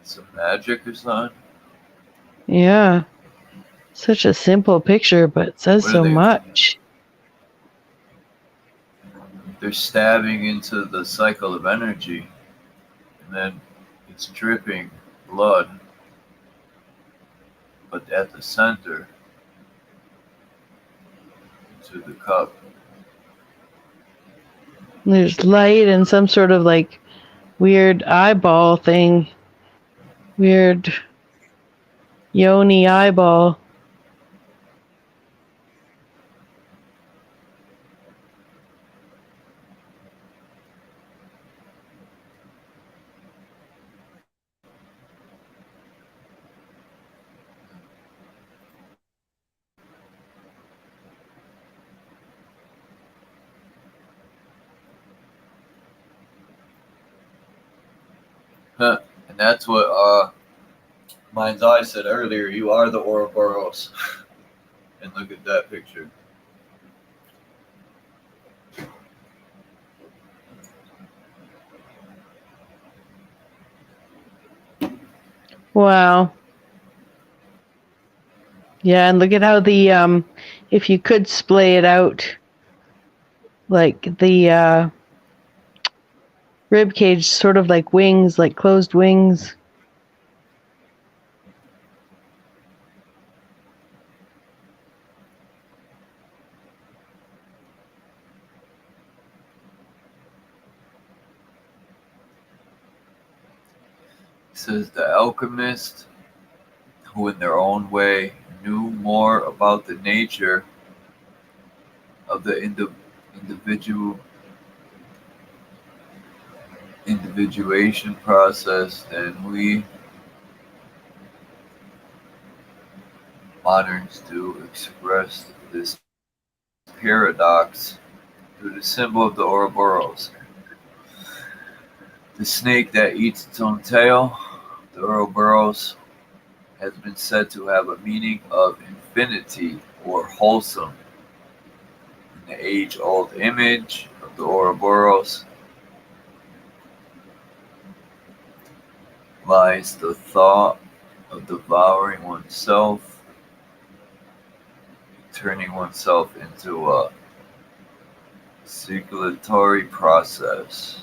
Some magic or something. Yeah. Such a simple picture, but it says so much. They're stabbing into the cycle of energy, and then it's dripping blood. But at the center, into the cup. There's light and some sort of like weird eyeball thing. Weird yoni eyeball. And that's what Mind's Eye said earlier. You are the Ouroboros. And look at that picture. Wow. Yeah, and look at how the if you could splay it out, like the rib cage, sort of like wings, like closed wings. It says the alchemist, who in their own way knew more about the nature of the individuation process than we moderns do, expressed this paradox through the symbol of the Ouroboros. The snake that eats its own tail, the Ouroboros, has been said to have a meaning of affinity or wholesome. In the age-old image of the Ouroboros lies the thought of devouring oneself, turning oneself into a circulatory process.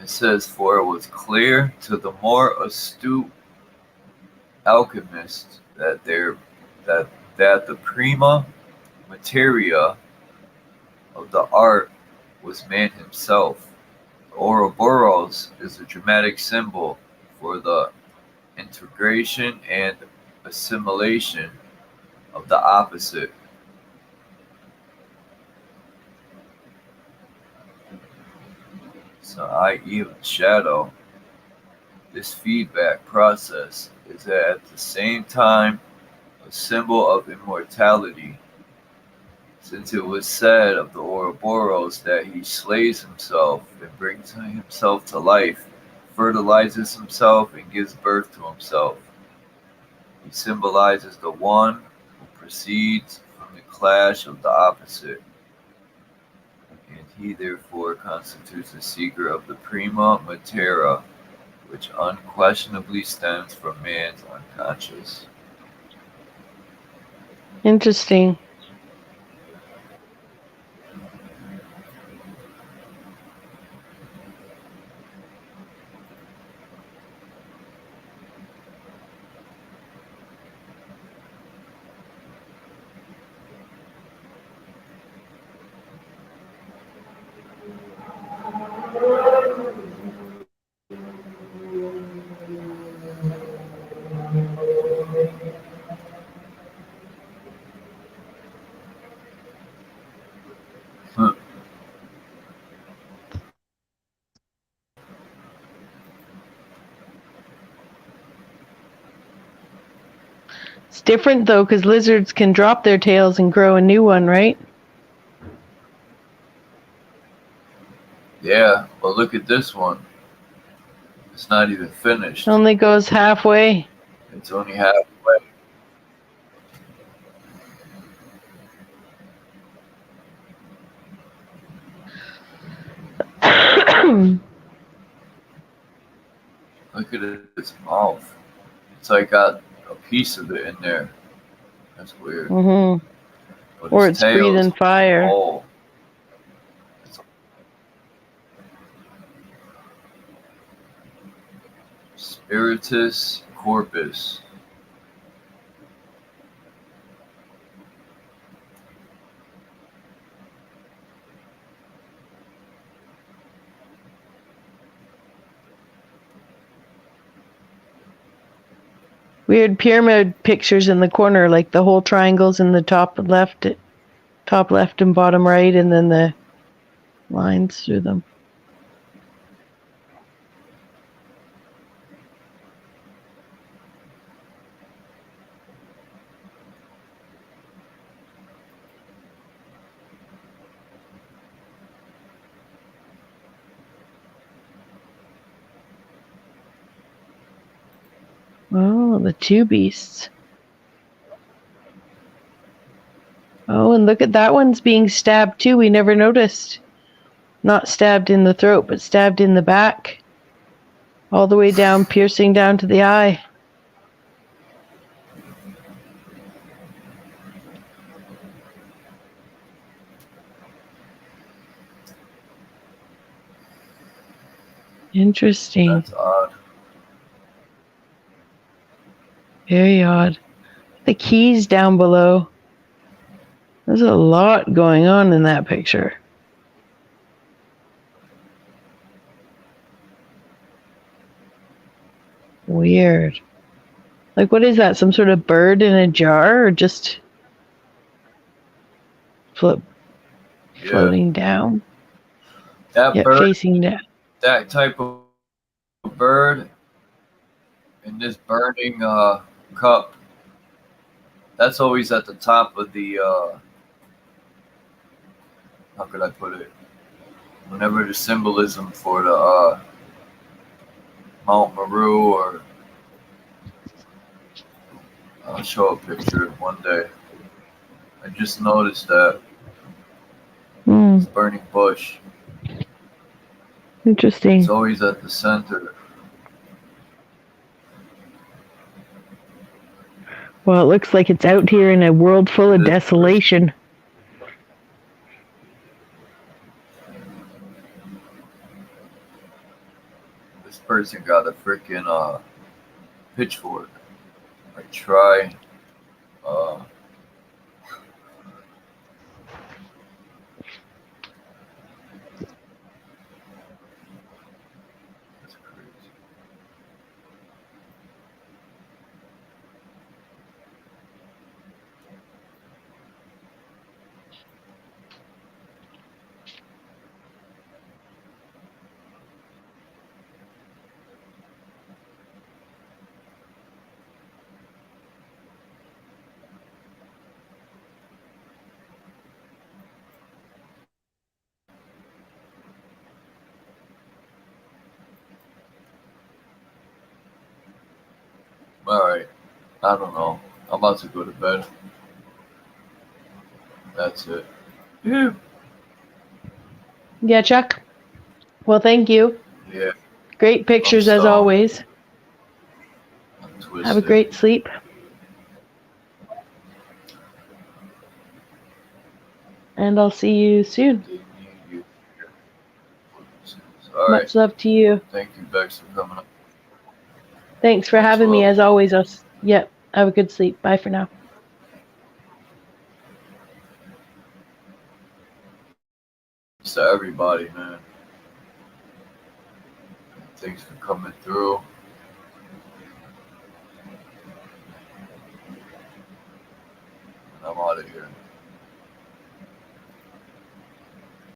It says, for it was clear to the more astute alchemists that the prima materia of the art was man himself. The Ouroboros is a dramatic symbol for the integration and assimilation of the opposite. So, i.e., shadow, this feedback process is at the same time a symbol of immortality, since it was said of the Ouroboros that he slays himself and brings himself to life, fertilizes himself, and gives birth to himself. He symbolizes the one who proceeds from the clash of the opposite, and he therefore constitutes the seeker of the prima materia, which unquestionably stems from man's unconscious. Interesting. Huh. It's different though, because lizards can drop their tails and grow a new one, right? Yeah, but look at this one. It's not even finished. Only goes halfway. It's only halfway. Look at its mouth. It's like got a piece of it in there. That's weird. Mm-hmm. But Or its it's breathing fire. whole. Spiritus corpus. Weird pyramid pictures in the corner, like the whole triangles in the top left and bottom right, and then the lines through them. Oh, the two beasts. Oh, and look at that one's being stabbed too. We never noticed. Not stabbed in the throat, but stabbed in the back. All the way down, piercing down to the eye. Interesting. That's odd. Very odd. The keys down below. There's a lot going on in that picture. Weird. Like, what is that? Some sort of bird in a jar, or just floating down? That Yep, bird, facing down. that type of bird in this burning cup, that's always at the top of the, how could I put it? Whenever the symbolism for the Mount Meru, or I'll show a picture one day. I just noticed that it's burning bush. Interesting. It's always at the center. Well, it looks like it's out here in a world full of desolation. This person got a freaking pitchfork. I try. That's crazy. Alright. I don't know. I'm about to go to bed. That's it. Yeah. Yeah, Chuck? Well, thank you. Yeah. Great pictures as always. Have a great sleep. And I'll see you soon. Much love to you. Thank you, Bex, for coming up. Thanks for having me as always. Yep. Have a good sleep. Bye for now. To everybody, man. Thanks for coming through. I'm out of here.